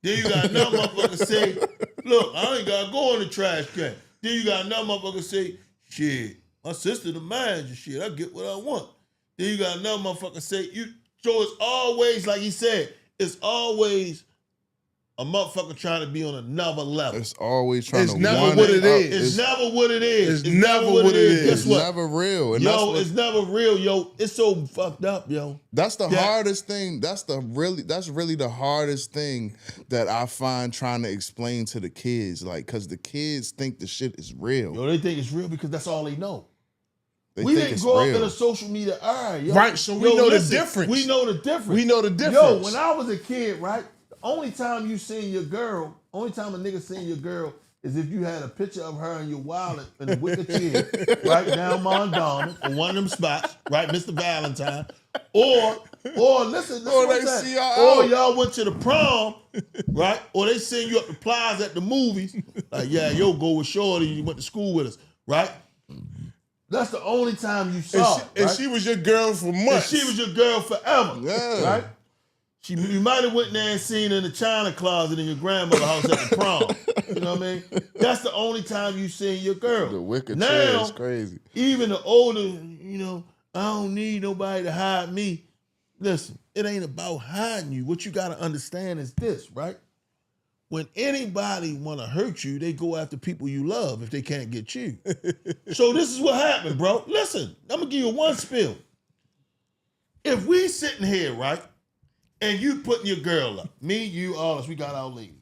Then you got another motherfucker say, look, I ain't gotta go in the trash can. Then you got another motherfucker say, shit, my sister the manager, shit, I get what I want. Then you got another motherfucker say, so it's always, like he said, it's always a motherfucker trying to be on another level.
It's always trying
It's
to
never
one
what
it
it
up.
is.
It's never what it is.
It's never what it is.
Guess
It's
what?
never real. And
Yo, it's never real, yo. It's so fucked up, yo.
That's the
Yeah.
hardest thing. That's really the hardest thing that I find trying to explain to the kids. Like, cause the kids think the shit is real.
Yo, they think it's real because that's all they know.
They
We
think
didn't
it's
grow
real.
up in a social media era, yo.
Right, so we know
listen,
the difference.
We know the difference.
We know the difference.
Yo, when I was a kid, right, the only time you seen your girl, only time a nigga seen your girl is if you had a picture of her in your wallet in a wicker chair, right down Mondana, or one of them spots, right, Mr. Valentine, or listen,
Or
what
they
I'm saying.
see y'all
Or
out.
y'all went to the prom, right, or they send you up the plaza at the movies, like, yeah, yo, go with Shorty, you went to school with us, right? That's the only time you saw it,
And
right?
she was your girl for months.
And she was your girl forever,
Yeah.
right? You might have went there and seen her in the china closet in your grandmother's house at the prom. You know what I mean? That's the only time you seen your girl.
The wicked chair
now,
is crazy.
even the older, I don't need nobody to hide me. Listen, it ain't about hiding you. What you got to understand is this, right? When anybody want to hurt you, they go after people you love if they can't get you. So this is what happened, bro. Listen, I'm going to give you one spill. If we sitting here, right, and you putting your girl up, me, you, all us, we got our lady.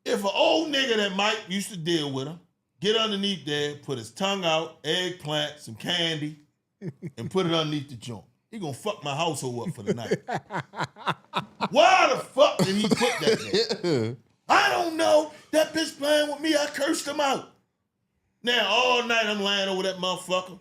If an old nigga that Mike used to deal with her get underneath there, put his tongue out, eggplant, some candy, and put it underneath the joint. He gonna fuck my household up for the night. Why the fuck did he put that there? I don't know. That bitch playing with me. I cursed him out. Now all night I'm lying over that motherfucker.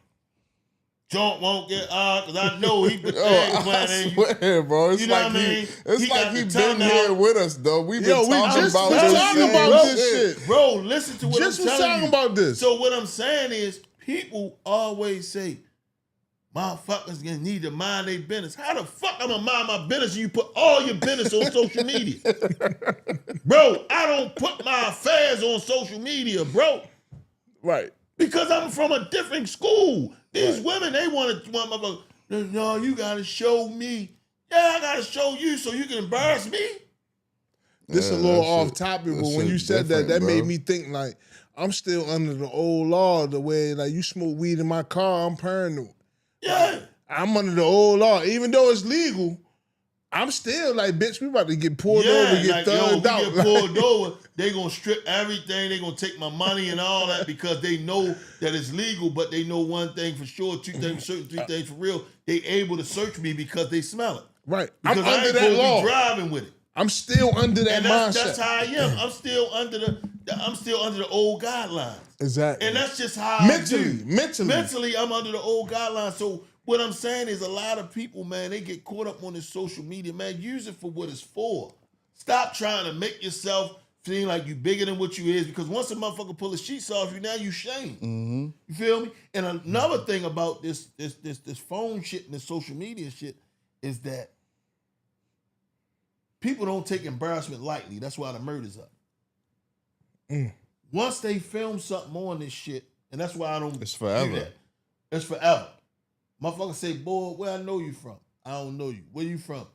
Joint won't get because I know he put the eggplant in you.
I swear, bro. It's
You know
like
what I mean?
It's like he been here with us, though. We've been talking about
this shit.
Bro, listen to what I'm telling you.
Just talking about this.
So what I'm saying is, people always say, motherfuckers gonna need to mind their business. How the fuck I'm gonna mind my business and you put all your business on social media? Bro, I don't put my affairs on social media, bro.
Right.
Because I'm from a different school. These women, they want to, no, you gotta show me. Yeah, I gotta show you so you can embarrass me.
This is a little off topic, but when you said that made me think like, I'm still under the old law, the way like you smoke weed in my car, I'm paranoid.
Yeah.
I'm under the old law. Even though it's legal, I'm still like, bitch, we about to get pulled over, get thugged out.
Get pulled over, they gonna strip everything, they gonna take my money and all that because they know that it's legal, but they know one thing for sure, two things for certain, three things for real. They able to search me because they smell it.
Right.
Because
I'm under that law.
Be driving with it.
I'm still under that mindset.
That's how I am. I'm still under the old guidelines.
Exactly.
And that's just how mentally, I'm under the old guidelines. So what I'm saying is a lot of people, man, they get caught up on this social media, man. Use it for what it's for. Stop trying to make yourself feel like you bigger than what you is, because once a motherfucker pull the sheets off you, now you shame.
Mm-hmm.
You feel me? And another thing about this phone shit and this social media shit is that people don't take embarrassment lightly. That's why the murder's up. Once they film something on this shit, and that's why I don't
It's forever.
do that. It's forever. Motherfuckers say, boy, where I know you from? I don't know you. Where you from?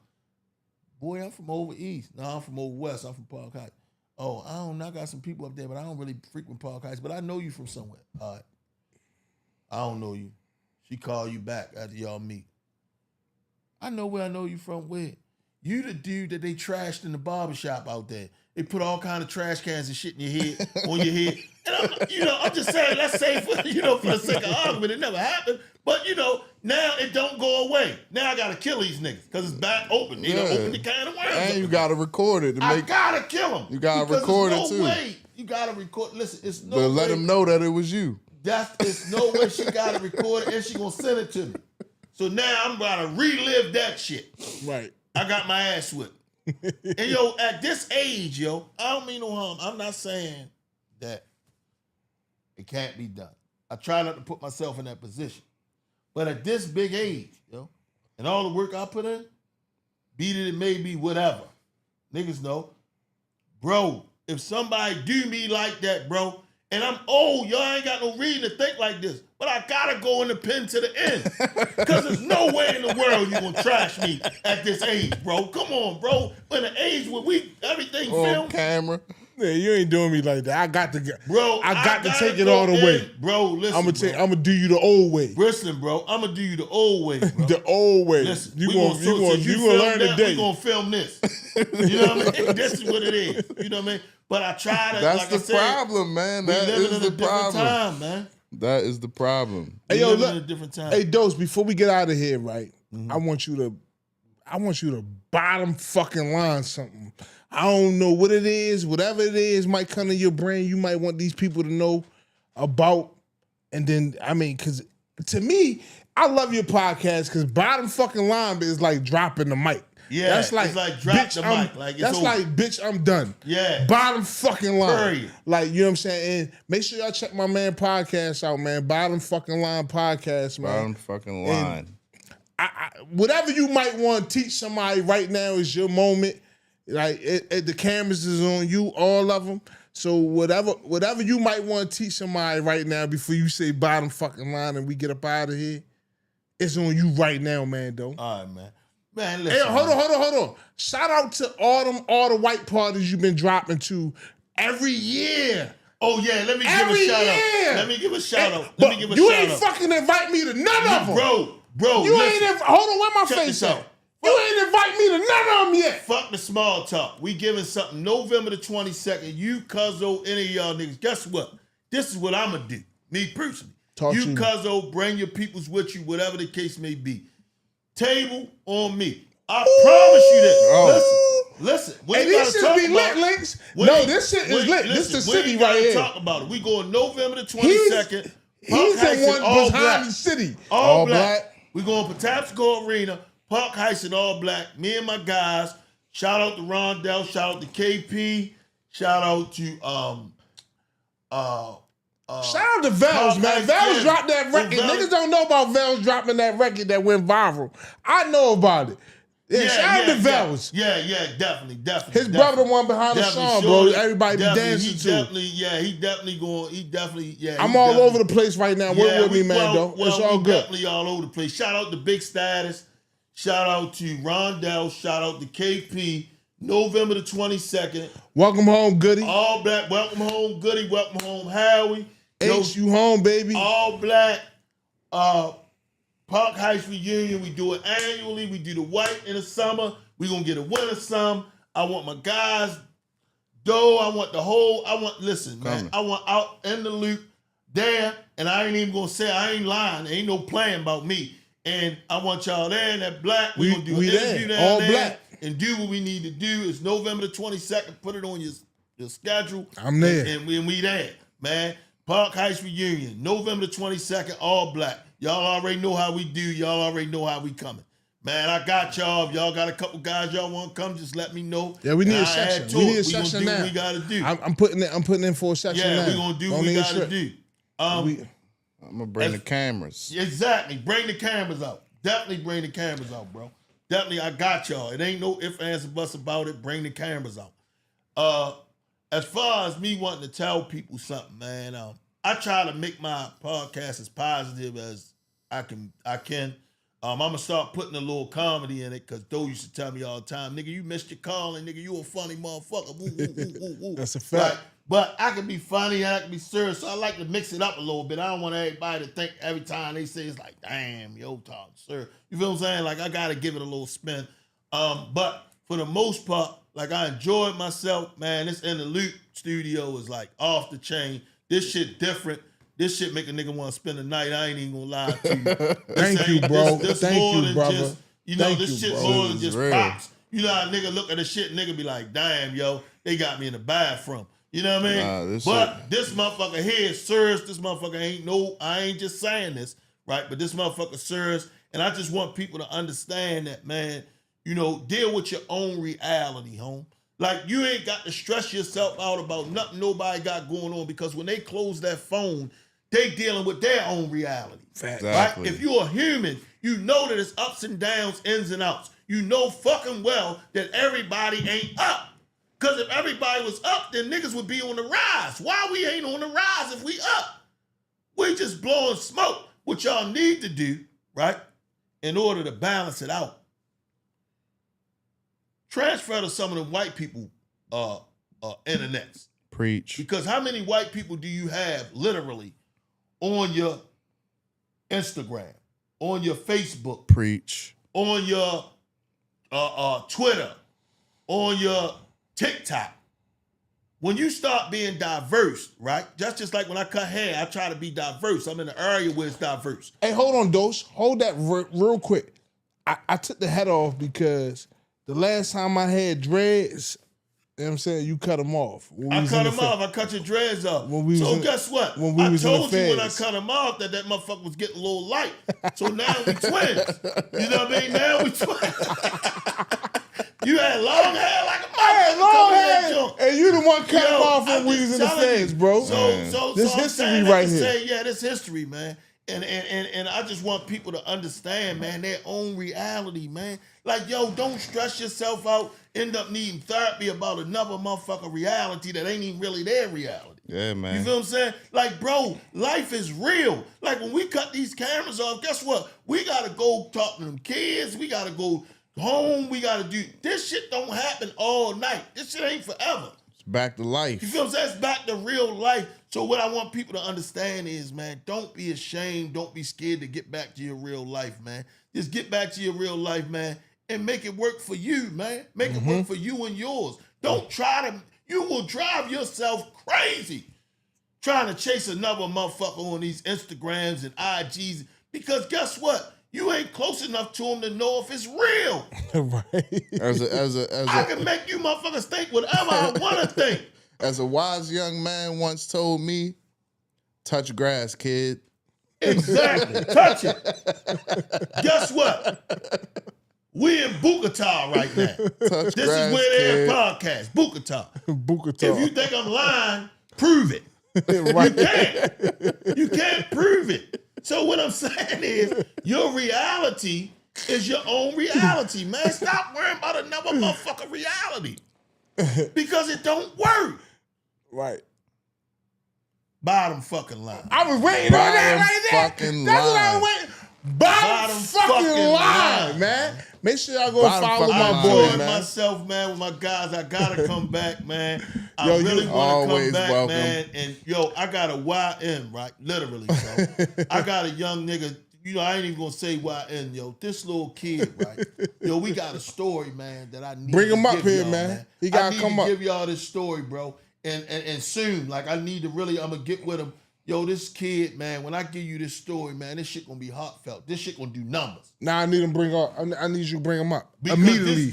Boy, I'm from over east. No, I'm from over west. I'm from Park Heights. Oh, I don't know. I got some people up there, but I don't really frequent Park Heights, but I know you from somewhere. All right. I don't know you. She called you back after y'all meet. I know where I know you from. Where? You the dude that they trashed in the barbershop out there. They put all kind of trash cans and shit in your head, on your head. And I'm just saying, let's say for the sake of argument, it never happened. But now it don't go away. Now I gotta kill these niggas because it's back open. They don't open the can of worms.
And you gotta record it.
I gotta kill them.
You gotta record it too.
Way. You gotta record. Listen, it's no
But
way.
let them know that it was you.
It's no way she gotta record it and she gonna send it to me. So now I'm gonna relive that shit.
Right.
I got my ass whipped. And at this age, I don't mean no harm. I'm not saying that it can't be done. I try not to put myself in that position. But at this big age, and all the work I put in, beat it may be whatever. Niggas know. Bro, if somebody do me like that, bro, and I'm old, y'all ain't got no reason to think like this. But I gotta go in the pen to the end. Because there's no way in the world you gonna trash me at this age, bro. Come on, bro. In the age where everything filmed.
Camera.
Yeah, you ain't doing me like that. I got to
gotta
take it all the way.
Bro, listen.
I'm gonna do you the old way.
Listen, bro. I'm gonna do you the old way, bro.
The old way.
Listen,
you gonna learn today.
We gonna film this. You know what I mean? This is what it is. You know what I mean? But I try to.
That's the problem, man. That is the problem.
Time, man.
That is the problem.
Hey, yo,
look. In a different time.
Hey, Dose. Before we get out of here, right? Mm-hmm. I want you to bottom fucking line something. I don't know what it is. Whatever it is might come to your brain. You might want these people to know about. And then, because to me, I love your podcast because bottom fucking line is like dropping the mic.
Yeah,
that's like,
it's like drop the mic. Like
that's over. Like, bitch, I'm done.
Yeah.
Bottom fucking line.
Period.
Like, you know what I'm saying? And make sure y'all check my man podcast out, man. Bottom fucking line podcast, man.
Bottom fucking line.
Whatever you might want to teach somebody right now is your moment. Like, the cameras is on you, all of them. So whatever you might want to teach somebody right now before you say bottom fucking line and we get up out of here, it's on you right now, man, though.
All right, man. Man, listen.
Hey, hold on. Shout out to all the white parties you've been dropping to every year.
Oh, yeah, let me give a shout out. Let me give a shout out.
You ain't fucking invite me to none of them.
Bro,
you ain't hold on, where my face at? You ain't invite me to none of them yet.
Fuck the small talk. We giving something November the 22nd. You, Cuzzo, any of y'all niggas. Guess what? this is what I'm going to do. Me personally.
Talk
you,
to me.
cuzzo, bring your peoples with you, whatever the case may be. Table on me. I promise you this. Listen.
Hey, these shit be lit, Links. No, this shit is lit. This is the city right here.
Talk about it. We going November the 22nd.
He's the one behind the city.
All black. We going Patapsco Arena. Park Heist in all black. Me and my guys. Shout out to Rondell. Shout out to KP. Shout out to
shout out to Vels, man. Vels dropped that record. Niggas don't know about Vels dropping that record that went viral. I know about it. Yeah, shout out to Vels.
Yeah, definitely.
His brother the one behind the song, bro. Everybody be dancing to.
He definitely going.
I'm all over the place right now. Work with me, man, though. It's all good.
Definitely all over the place. Shout out to Big Status. Shout out to Rondell. Shout out to KP. November the 22nd.
Welcome home, Goody.
All black. Welcome home, Goody. Welcome home, Howie.
H, you home, baby.
All black. Park Heist reunion. We do it annually. We do the white in the summer. We're going to get a winter some. I want my guys, though. I want, listen, man. I want out in the loop there. And I ain't even going to say, I ain't lying. There ain't no playing about me. And I want y'all there in that black. We're going to do an interview down
all
there.
Black.
And do what we need to do. It's November the 22nd. Put it on your schedule.
I'm there.
And we there, man. Park Heist reunion, November the 22nd, all black. Y'all already know how we do. Y'all already know how we coming. Man, I got y'all. If y'all got a couple guys y'all want to come, just let me know.
Yeah, we need a section. We need a section now.
We got to do.
I'm putting in for a section now.
Yeah, we're going to do what we got to do.
I'm going to bring the cameras.
Exactly. Bring the cameras out. Definitely bring the cameras out, bro. Definitely, I got y'all. It ain't no ifs, ands, or buts about it. Bring the cameras out. As far as me wanting to tell people something, man, I try to make my podcast as positive as I can. I'm gonna start putting a little comedy in it because Doe used to tell me all the time, nigga, you missed your calling, nigga, you a funny motherfucker. Woo, woo, woo, woo, woo.
That's a fact.
Right? But I can be funny, I can be serious, so I like to mix it up a little bit. I don't want everybody to think every time they say it's like, damn, yo, talk, sir. You feel what I'm saying? Like, I gotta give it a little spin. But for the most part, like, I enjoyed myself, man. This In the Loop studio is like off the chain. This shit different. This shit make a nigga want to spend the night. I ain't even gonna lie to you.
Thank you, bro.
This
Thank
more
you,
than
brother.
just, you know,
Thank
this
you,
shit
bro.
more than just
real.
pops. You know how a nigga look at the shit, nigga be like, damn, yo, they got me in the bathroom. You know what I mean? This motherfucker here is serious. This motherfucker I ain't just saying this, right? But this motherfucker serious. And I just want people to understand that, man, you know, deal with your own reality, home. Like, you ain't got to stress yourself out about nothing nobody got going on, because when they close that phone, they dealing with their own reality.
Fact.
Right? If you're a human, you know that it's ups and downs, ins and outs. You know fucking well that everybody ain't up. Because if everybody was up, then niggas would be on the rise. Why we ain't on the rise if we up? We just blowing smoke. What y'all need to do, right, in order to balance it out, transfer to some of the white people internets.
Preach.
Because how many white people do you have literally on your Instagram, on your Facebook,
Preach.
on your Twitter, on your TikTok? When you start being diverse, right? Just like when I cut hair, I try to be diverse. I'm in an area where it's diverse.
Hey, hold on, Dose. Hold that real quick. I took the head off because the last time I had dreads, you know what I'm saying, you cut them off.
I cut them off. I cut your dreads off. So guess what?
When we
I
was
told
in the
you when I
feds.
cut them off that motherfucker was getting a little light. So now we twins. You know what I mean? Now we twins. You had long hair like a motherfucker.
I had long hair, and you the one cut them off when we was in the feds, bro.
So
this
I'm
history
saying
right
to
here.
say, yeah, this history, man. And I just want people to understand, man, their own reality, man. Like, yo, don't stress yourself out, end up needing therapy about another motherfucker reality that ain't even really their reality.
Yeah, man.
You feel what I'm saying? Like, bro, life is real. Like, when we cut these cameras off, guess what? We got to go talk to them kids. We got to go home. We got to do, this shit don't happen all night. This shit ain't forever.
It's back to life.
You feel what I'm saying? It's back to real life. So what I want people to understand is, man, don't be ashamed. Don't be scared to get back to your real life, man. Just get back to your real life, man, and make it work for you, man. Make it work for you and yours. Don't try to, you will drive yourself crazy trying to chase another motherfucker on these Instagrams and IGs. Because guess what? You ain't close enough to him to know if it's real.
Right.
I can make you motherfuckers think whatever I want to think.
As a wise young man once told me, touch grass, kid.
Exactly. Touch it. Guess what? We in Bukata right now.
Touch
This
grass,
is where they're
kid.
podcast. Bukata.
Bukata.
If you think I'm lying, prove it.
Right.
You can't prove it. So what I'm saying is, your reality is your own reality, man. Stop worrying about another motherfucker reality. Because it don't work.
Right.
Bottom fucking line.
I was waiting on that right there.
Fucking
That's what I
line.
was waiting. Bottom fucking line, man. Make sure y'all go
Bottom
follow
fucking
my
line.
boy,
I'm enjoying
man.
myself, man, with my guys. I gotta come back, man. I
Yo, you
really want to come
always
back,
welcome.
man. And yo, I got a YN, right? Literally, so I got a young nigga. You know, I ain't even gonna say YN, yo. This little kid, right? Yo, we got a story, man, that I need
Bring
to
him up
give
here,
y'all,
man. He gotta come
I need
up.
to give y'all this story, bro. And soon, like I need to really, I'm gonna get with him. Yo, this kid, man, when I give you this story, man, this shit gonna be heartfelt. This shit gonna do numbers.
Now I need him bring up. I need you to bring him up
Because
immediately.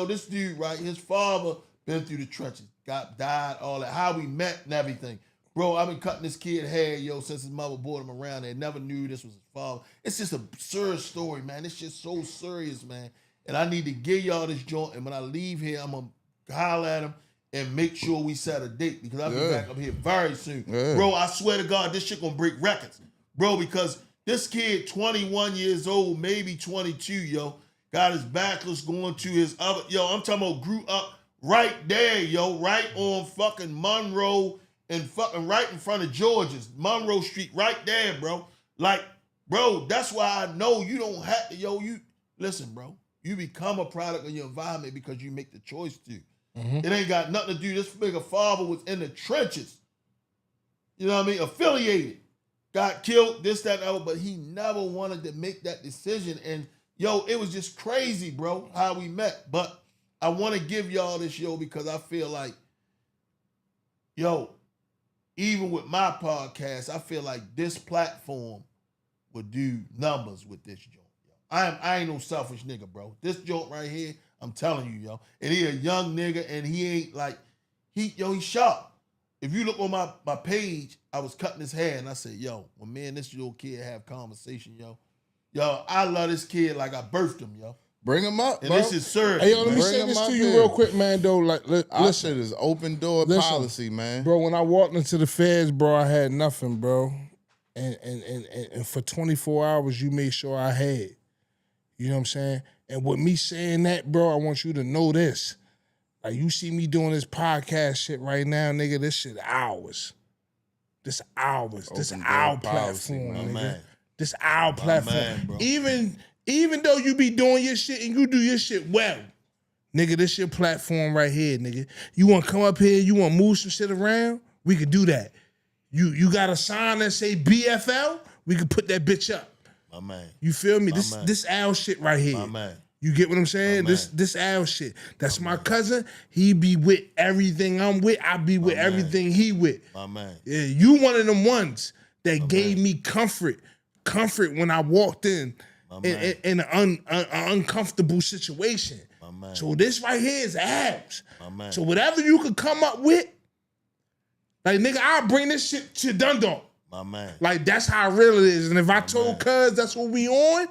This dude, right? His father been through the trenches, died, all that. How we met and everything, bro. I've been cutting this kid hair, yo, since his mother brought him around. They never knew this was his father. It's just a absurd story, man. This shit's so serious, man. And I need to give y'all this joint. And when I leave here, I'm gonna holler at him and make sure we set a date because I'll be back up here very soon.
Yeah.
Bro, I swear to God, this shit gonna break records. Bro, because this kid, 21 years old, maybe 22, yo, got his bachelor's going to his other, yo, I'm talking about grew up right there, yo, right on fucking Monroe and fucking right in front of George's, Monroe Street, right there, bro. Like, bro, that's why I know you don't have to, yo, listen, bro, you become a product of your environment because you make the choice to. It ain't got nothing to do. This nigga father was in the trenches. You know what I mean? Affiliated. Got killed, this, that, and other, but he never wanted to make that decision. And, yo, it was just crazy, bro, how we met. But I want to give y'all this, yo, because I feel like, yo, even with my podcast, I feel like this platform would do numbers with this joint. I ain't no selfish nigga, bro. This joint right here, I'm telling you, yo. And he a young nigga, and he ain't like, he sharp. If you look on my page, I was cutting his hair, and I said, yo, when me and this little kid have conversation, yo, I love this kid like I birthed him, yo.
Bring him up,
And
bro.
this is serious.
Hey, yo, let me
Bring
say
him
this
up
to you
here.
real quick, man, though. Like,
Our
listen,
shit is open door
Listen,
policy, man.
bro, when I walked into the feds, bro, I had nothing, bro. And for 24 hours, you made sure I had. You know what I'm saying? And with me saying that, bro, I want you to know this. Like, you see me doing this podcast shit right now, nigga, this shit ours. This ours. This
Open door
our
policy,
platform,
my
nigga.
man.
This our platform.
man, bro.
Even though you be doing your shit and you do your shit well, nigga, this your platform right here, nigga. You want to come up here, you want to move some shit around, we could do that. You got a sign that say BFL, we could put that bitch up.
My man.
You feel me?
My
This
man.
this Al shit right here.
My man.
You get what I'm saying?
My
This Al shit. That's my cousin. He be with everything I'm with. I be with everything he with.
My man.
Yeah, you one of them ones that gave me comfort when I walked in an uncomfortable situation.
My man.
So this right here is abs.
My man.
So whatever you could come up with, like nigga, I'll bring this shit to Dundalk.
My man.
Like that's how real it is. And if I told cuz that's what we on,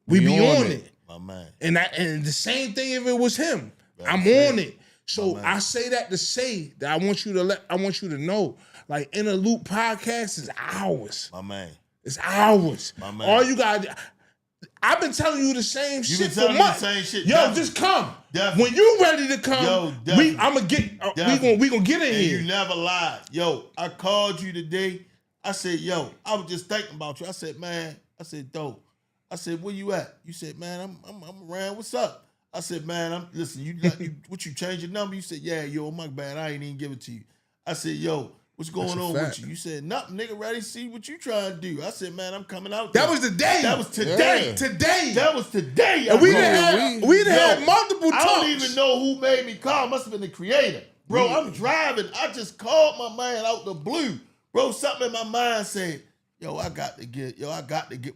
we be on it.
My man.
And the same thing if it was him. I'm
it.
on it. So I say that to say that I want you to know, like In a Loop podcast is ours.
My man.
It's ours.
My man.
All you got, I've been telling you the same
You
shit
been
for
telling me the
months.
same shit.
Yo,
Definitely.
just come.
Definitely.
When you ready to come,
Yo, definitely.
I'm gonna get.
Definitely.
We gonna get in
And
here.
you never lied. Yo, I called you today. I said, yo, I was just thinking about you. I said, man, dope. I said, where you at? You said, man, I'm around. What's up? I said, man, listen, you change your number? You said, yeah, yo, my bad. I ain't even give it to you. I said, yo, what's going on with you? You said, nothing, nigga, ready to see what you trying to do. I said, man, I'm coming out there.
That was the day.
That was today.
Yeah.
Today.
That was today.
And we
I
done
told you.
had multiple talks.
I don't even know who made me call. Must have been the creator. Bro, I'm driving. I just called my man out the blue. Bro, something in my mind said, yo, I got to get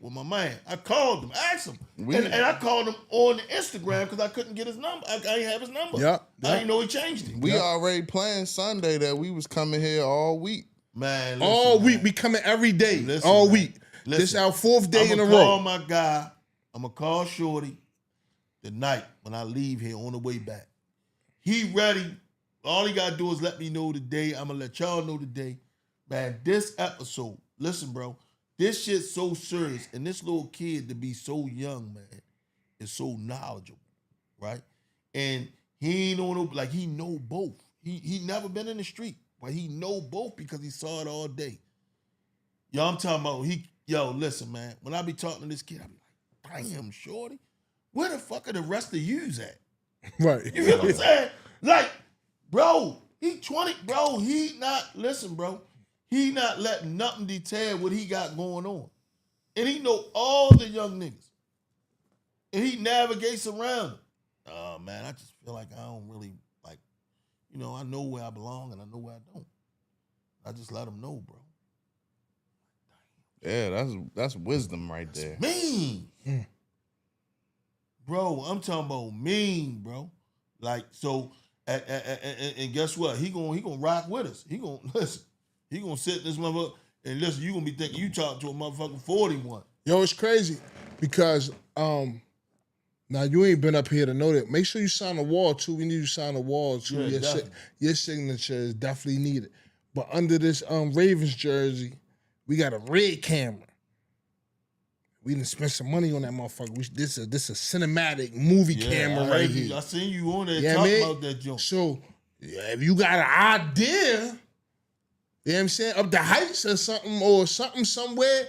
with my man. I called him, asked him. And I called him on the Instagram because I couldn't get his number. I didn't have his number.
Yep.
I didn't know he changed it.
We already planned Sunday that we was coming here all week.
Man, listen,
all week.
Man.
We coming every day.
Listen,
all
man.
week.
Listen,
this our 4th day in a
I'm gonna
row.
call my guy. I'm going to call Shorty the night when I leave here on the way back. He ready. All he got to do is let me know today. I'm going to let y'all know today. Man, this episode, listen, bro, this shit's so serious. And this little kid to be so young, man, is so knowledgeable, right? And he ain't on no, like he know both. He never been in the street, but he know both because he saw it all day. Yo, I'm talking about, listen, man, when I be talking to this kid, I be like, damn, Shorty, where the fuck are the rest of yous at?
Right.
You feel what I'm saying? Like, bro, he 20, bro, listen, bro, he not letting nothing deter what he got going on. And he know all the young niggas. And he navigates around them. Oh, man, I just feel like I don't really, like, I know where I belong and I know where I don't. I just let him know, bro.
Yeah, that's wisdom right there.
Mean. Bro, I'm talking about mean, bro. Like, so, and guess what? He gonna rock with us. He gonna sit in this motherfucker and listen, you gonna be thinking you talking to a motherfucking 41.
Yo, it's crazy because now you ain't been up here to know that. Make sure you sign a wall too. We need you to sign a wall too.
Yeah,
your signature is definitely needed. But under this Ravens jersey, we got a red camera. We done spent some money on that motherfucker. This is a cinematic movie camera right here.
I seen you on there talking about that joint.
So if you got an idea, you know what I'm saying, up the heights or something somewhere,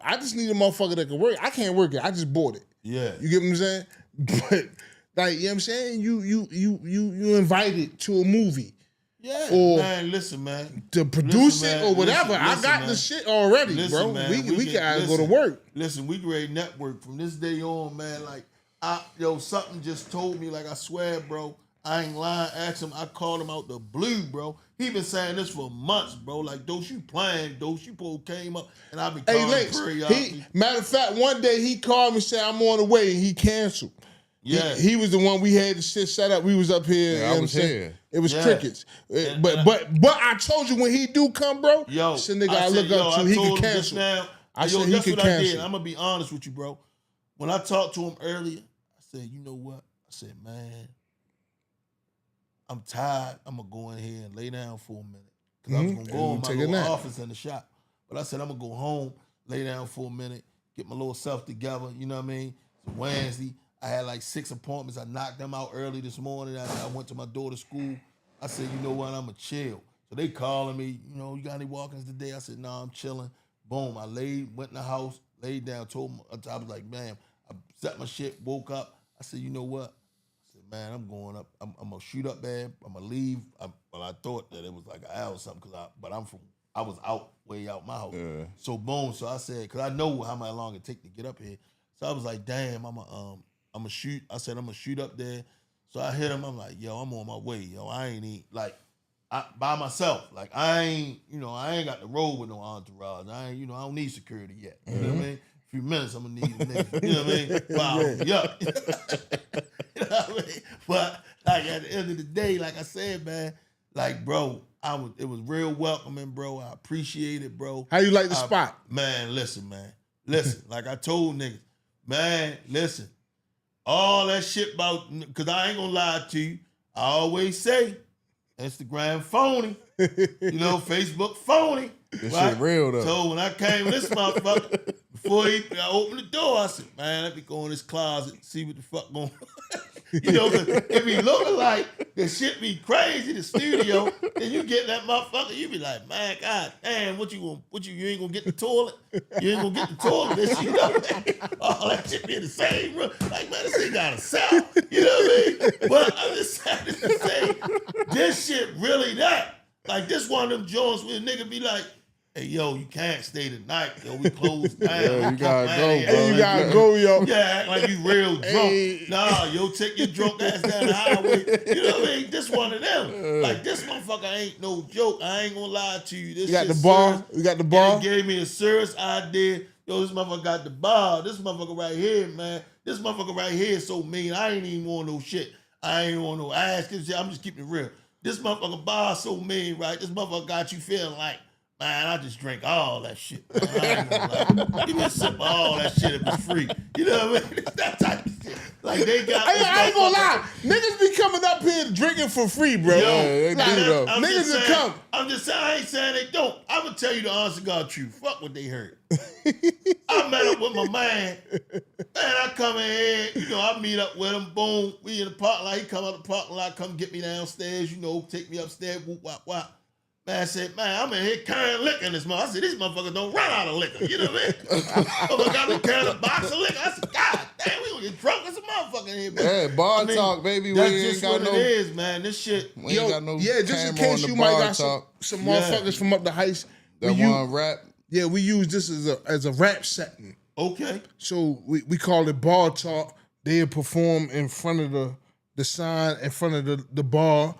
I just need a motherfucker that can work. I can't work it. I just bought it.
Yeah.
You get what I'm saying? But like, you know what I'm saying? You invited to a movie.
Yeah,
or
man, listen, man.
To produce
listen,
it
man,
or whatever.
listen,
I got
man.
the shit already,
Listen,
bro.
Man,
we gotta go to work.
Listen, we great network from this day on, man. Like, something just told me, like, I swear, bro, I ain't lying. Ask him, I called him out the blue, bro. He been saying this for months, bro. Like, Dose, you playing, Dose, you came up, and I been calling periodically.
Matter of fact, one day he called me and said, I'm on the way, and he canceled.
Yeah.
He was the one we had the shit set up. We was up here.
Yeah, I was here.
It was crickets. But I told you when he do come, bro, it's a nigga I look up to. He can cancel. I said he can cancel.
I'm going to be honest with you, bro. When I talked to him earlier, I said, you know what? I said, man, I'm tired. I'm going to go in here and lay down for a minute. Because I was going to go in my little office in the shop. But I said, I'm going to go home, lay down for a minute, get my little self together. You know what I mean? It's Wednesday. I had like 6 appointments. I knocked them out early this morning. I went to my daughter's school. I said, you know what? I'm going to chill. So they calling me, you got any walk-ins today? I said, no, I'm chilling. Boom. I went in the house, laid down, told him, I was like, man, I set my shit, woke up. I said, you know what? I said, man, I'm going up. I'm going to shoot up there. I'm going to leave. I thought that it was like an hour or something, but I was way out my house. Yeah. So boom. So I said, because I know how long it take to get up here. So I was like, damn, I'm gonna shoot. I said, I'm gonna shoot up there. So I hit him. I'm like, yo, I'm on my way. Yo, I ain't by myself. Like, I ain't got to roll with no entourage. I don't need security yet. You know what I mean? A few minutes, I'm gonna need a nigga. You know what I mean? Wow, yeah. You know what I mean? But like at the end of the day, like I said, man, like, bro, it was real welcoming, bro. I appreciate it, bro.
How you like the spot?
Man, listen. Like I told niggas, man, listen. All that shit about, because I ain't gonna lie to you, I always say, Instagram phony, Facebook phony.
This shit real though.
So when I came in this motherfucker, before I opened the door, I said, man, let me go in this closet and see what the fuck going on. Cause it be looking like the shit be crazy, the studio, and you get that motherfucker, you be like, man, god damn, you ain't gonna get the toilet? You ain't gonna get the toilet, this shit, all that shit be in the same room. Like, man, this thing got a cell, you know what I mean? But I'm just trying to say, this shit really that. Like, this one of them joints where a nigga be like, hey, yo, you can't stay tonight. Yo, we closed down.
Yeah, you gotta go, bro.
Hey, you gotta go, yo.
Yeah, act like you real drunk.
Hey.
Nah, yo, take your drunk ass down the highway. You know what I mean? This one of them. Like, this motherfucker ain't no joke. I ain't gonna lie to you. This
You got
shit
the bar.
serious.
You got the bar.
It gave me a serious idea. Yo, this motherfucker got the bar. This motherfucker right here, man. This motherfucker right here is so mean. I ain't even want no shit. I ain't want no ass. I'm just keeping it real. This motherfucker bar so mean, right? This motherfucker got you feeling like, man, I just drink all that shit. Man. I ain't gonna lie. Give me a sip of all that shit if it's free. You know what I mean? It's that type of shit. Like, they got
I ain't gonna lie. Niggas be coming up here drinking for free, bro.
Yo,
they do, though.
Niggas will come.
I'm just saying, I ain't saying they don't. I'm gonna tell you the honest to God truth. Fuck what they heard. I met up with my man. Man, I come in here, you know, I meet up with him. Boom, we in the parking lot. He come out the parking lot, come get me downstairs, you know, take me upstairs, whoop, wop, wop. Man, I said, man, I'm in here carrying liquor in this motherfucker. I said, these motherfuckers don't run out of liquor. You know what I mean? Motherfucker got me carrying a box of liquor. I said, God damn, we gonna get drunk as a motherfucker in here, man.
Yeah, bar talk, baby. We
That's
ain't
just
got
what
no.
it is, man. This shit.
We ain't got no.
Yeah, just in
camera
case
on the
you might
bar
got
talk.
some motherfuckers from up the heights.
That one rap.
Yeah, we use this as a rap setting.
Okay.
So we call it bar talk. They'll perform in front of the sign, in front of the bar,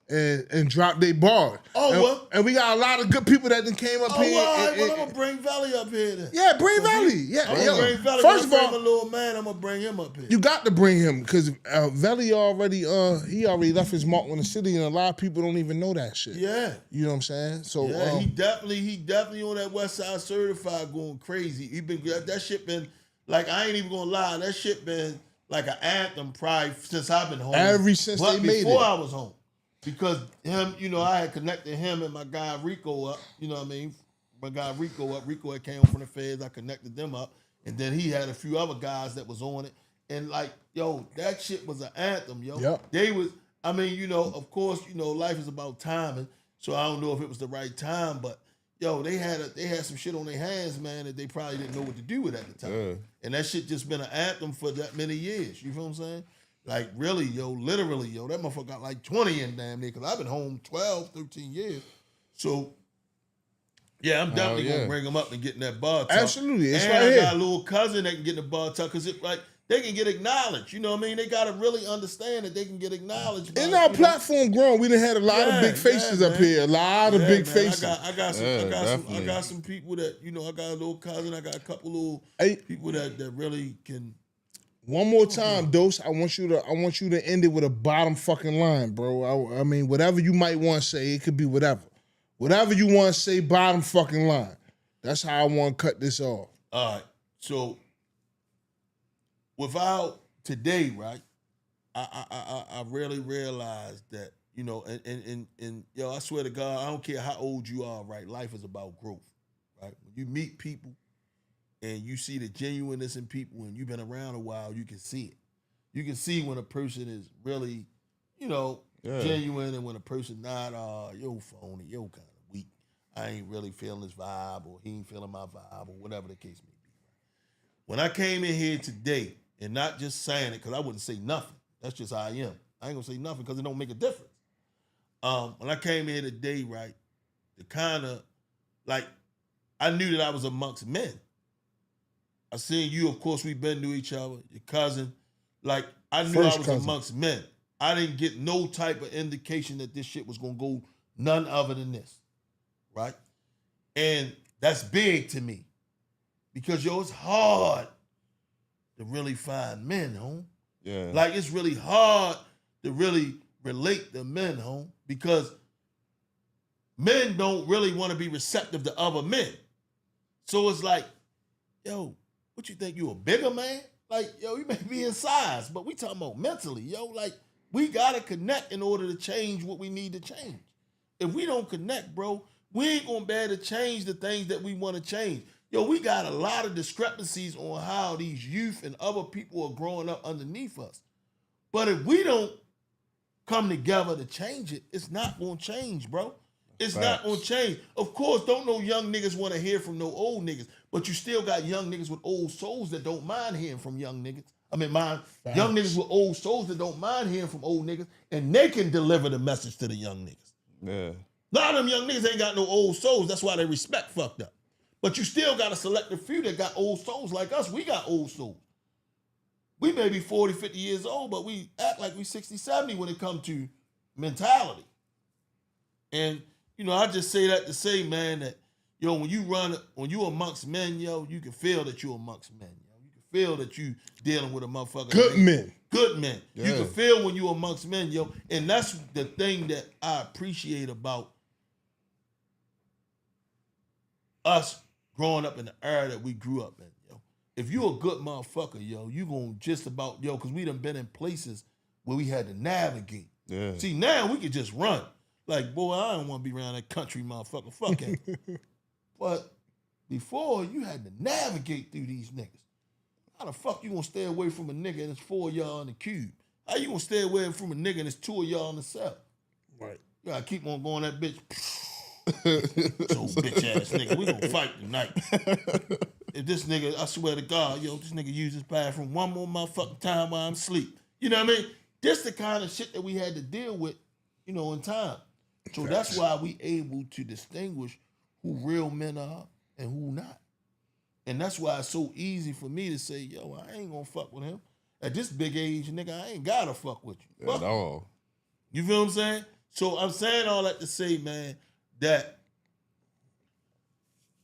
and drop their bar. And we got a lot of good people that then came up here.
Well, I'm gonna bring Valley up here then.
Yeah, bring Valley. Yeah,
I'm gonna bring Valley.
First of all,
my little man, I'm gonna bring him up here.
you got to bring him because Valley already he already left his mark on the city, and a lot of people don't even know that shit.
Yeah.
You know what I'm saying? So
Yeah, he definitely on that West Side Certified going crazy. He been that shit been like, I ain't even gonna lie, that shit been like an anthem probably since I've been home.
Ever since they made it.
Before I was home. Because him, you know, I had connected him and my guy Rico up, you know what I mean? My guy Rico up. Rico had came from the feds. I connected them up. And then he had a few other guys that was on it. And like, yo, that shit was an anthem, yo.
Yep.
They was, I mean, you know, of course, you know, life is about timing. So I don't know if it was the right time, but yo, they had some shit on their hands, man, that they probably didn't know what to do with at the time.
Yeah.
And that shit just been an anthem for that many years. You feel what I'm saying? Like, really, yo, literally, yo, that motherfucker got like 20 in damn near, because I've been home 12, 13 years. So, yeah, I'm definitely going to bring him up and get in that bar talk.
Absolutely. It's
and
right
I
here.
got a little cousin that can get in the bar talk, because it, like, they can get acknowledged. You know what I mean? They got to really understand that they can get acknowledged.
In our platform growing, we done had a lot of big faces up here. A lot of big faces.
I got some people that, you know, I got a little cousin, I got a couple little people that really can.
One more time, Dose. I want you to end it with a bottom fucking line, bro. I mean, whatever you might want to say, it could be whatever. Whatever you want to say, bottom fucking line. That's how I want to cut this off.
All right. So without today, right? I really realized that, you know, and yo, I swear to God, I don't care how old you are, right? Life is about growth, right? When you meet people and you see the genuineness in people and you've been around a while, you can see it. You can see when a person is really, you know, genuine, and when a person not, yo phony, yo kind of weak. I ain't really feeling this vibe, or he ain't feeling my vibe, or whatever the case may be. When I came in here today, and not just saying it because I wouldn't say nothing. That's just how I am. I ain't gonna say nothing because it don't make a difference. When I came here today, right, the kind of, like, I knew that I was amongst men. I seen you, of course, we've been to each other, your cousin. Like, I knew I was amongst men. I didn't get no type of indication that this shit was gonna go none other than this, right? And that's big to me because, yo, it's hard to really find men, home.
Yeah.
Like, it's really hard to really relate to men, home, because men don't really want to be receptive to other men. So it's like, yo, what you think, you a bigger man? Like, yo, you may be in size, but we talking about mentally, yo. Like, we gotta connect in order to change what we need to change. If we don't connect, bro, we ain't gonna be able to change the things that we want to change. Yo, we got a lot of discrepancies on how these youth and other people are growing up underneath us. But if we don't come together to change it, it's not gonna change, bro. It's not gonna change. Of course, don't no young niggas want to hear from no old niggas, but you still got young niggas with old souls that don't mind hearing from young niggas. Young niggas with old souls that don't mind hearing from old niggas, and they can deliver the message to the young niggas.
Yeah.
A lot of them young niggas ain't got no old souls. That's why they respect fucked up. But you still got a selective few that got old souls like us. We got old souls. We may be 40, 50 years old, but we act like we 60, 70 when it comes to mentality. And, you know, I just say that to say, man, that, yo, when you amongst men, yo, you can feel that you amongst men, yo. You can feel that you dealing with a motherfucker.
Good men.
Good men.
Yeah.
You can feel when you amongst men, yo. And that's the thing that I appreciate about us growing up in the era that we grew up in, yo. If you a good motherfucker, yo, you gonna just about, yo, because we done been in places where we had to navigate.
Yeah.
See, now we can just run. Like, boy, I don't want to be around that country motherfucker. Fuck him. But before, you had to navigate through these niggas. How the fuck you gonna stay away from a nigga and it's 4 of y'all in the cube? How you gonna stay away from a nigga and it's 2 of y'all in the cell?
Right.
You gotta keep on going that bitch. So bitch ass nigga, we gonna fight tonight. If this nigga, I swear to God, yo, this nigga use this bathroom one more motherfucking time while I'm asleep. You know what I mean? This the kind of shit that we had to deal with, you know, in time. So that's why we able to distinguish who real men are and who not. And that's why it's so easy for me to say, yo, I ain't gonna fuck with him. At this big age, nigga, I ain't gotta fuck with you.
At all.
You feel what I'm saying? So I'm saying all that to say, man, that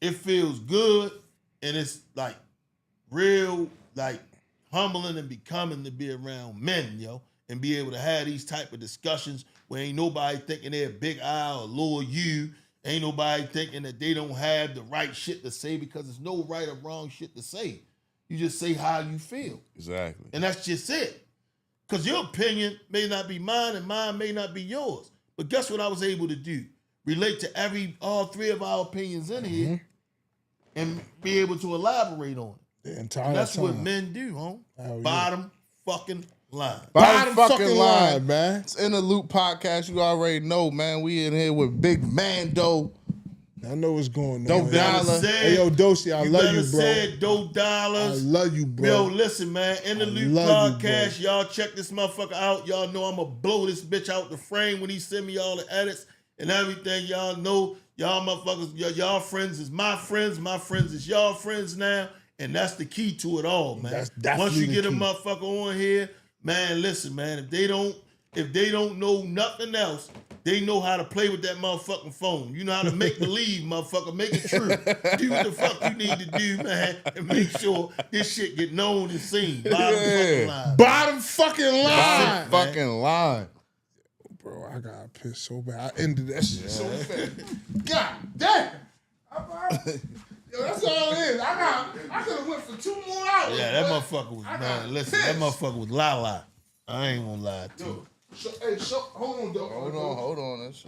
it feels good and it's like real, like humbling and becoming to be around men, yo, and be able to have these type of discussions where ain't nobody thinking they're big I or lower you. Ain't nobody thinking that they don't have the right shit to say because there's no right or wrong shit to say. You just say how you feel.
Exactly.
And that's just it. Because your opinion may not be mine and mine may not be yours. But guess what I was able to do? Relate to all three of our opinions in here and be able to elaborate on it.
The entire
And that's
time.
what men do, home.
Hell yeah.
Bottom fucking line.
Bottom fucking line,
line, man.
It's In the Loop podcast. You already know, man. We in here with Big Mando.
I know what's going on.
Dope Dollar.
Hey, yo, Doshi, I love you, bro.
Said Dope
I
Dollars.
love you, bro.
Yo, listen, man. In the Loop
love you,
podcast, y'all check this motherfucker out. Y'all know I'm going to blow this bitch out the frame when he send me all the edits and everything. Y'all know, y'all motherfuckers, y'all friends is my friends is y'all friends now. And that's the key to it all, man.
That's definitely
Once you
the
get a
key.
motherfucker on here, man, listen, man. If they don't know nothing else, they know how to play with that motherfucking phone. You know how to make believe, motherfucker. Make it true. Do what the fuck you need to do, man, and make sure this shit get known and seen. Bottom fucking line.
Bottom fucking line.
Bottom fucking line.
Bro, I got pissed so bad. I ended that shit so fast. God damn. Yo, that's all it is. I could have went for 2 more hours.
Yeah, that motherfucker was, man, listen, that motherfucker was la. I ain't gonna lie to you.
Hold on, though.
Hold on. That's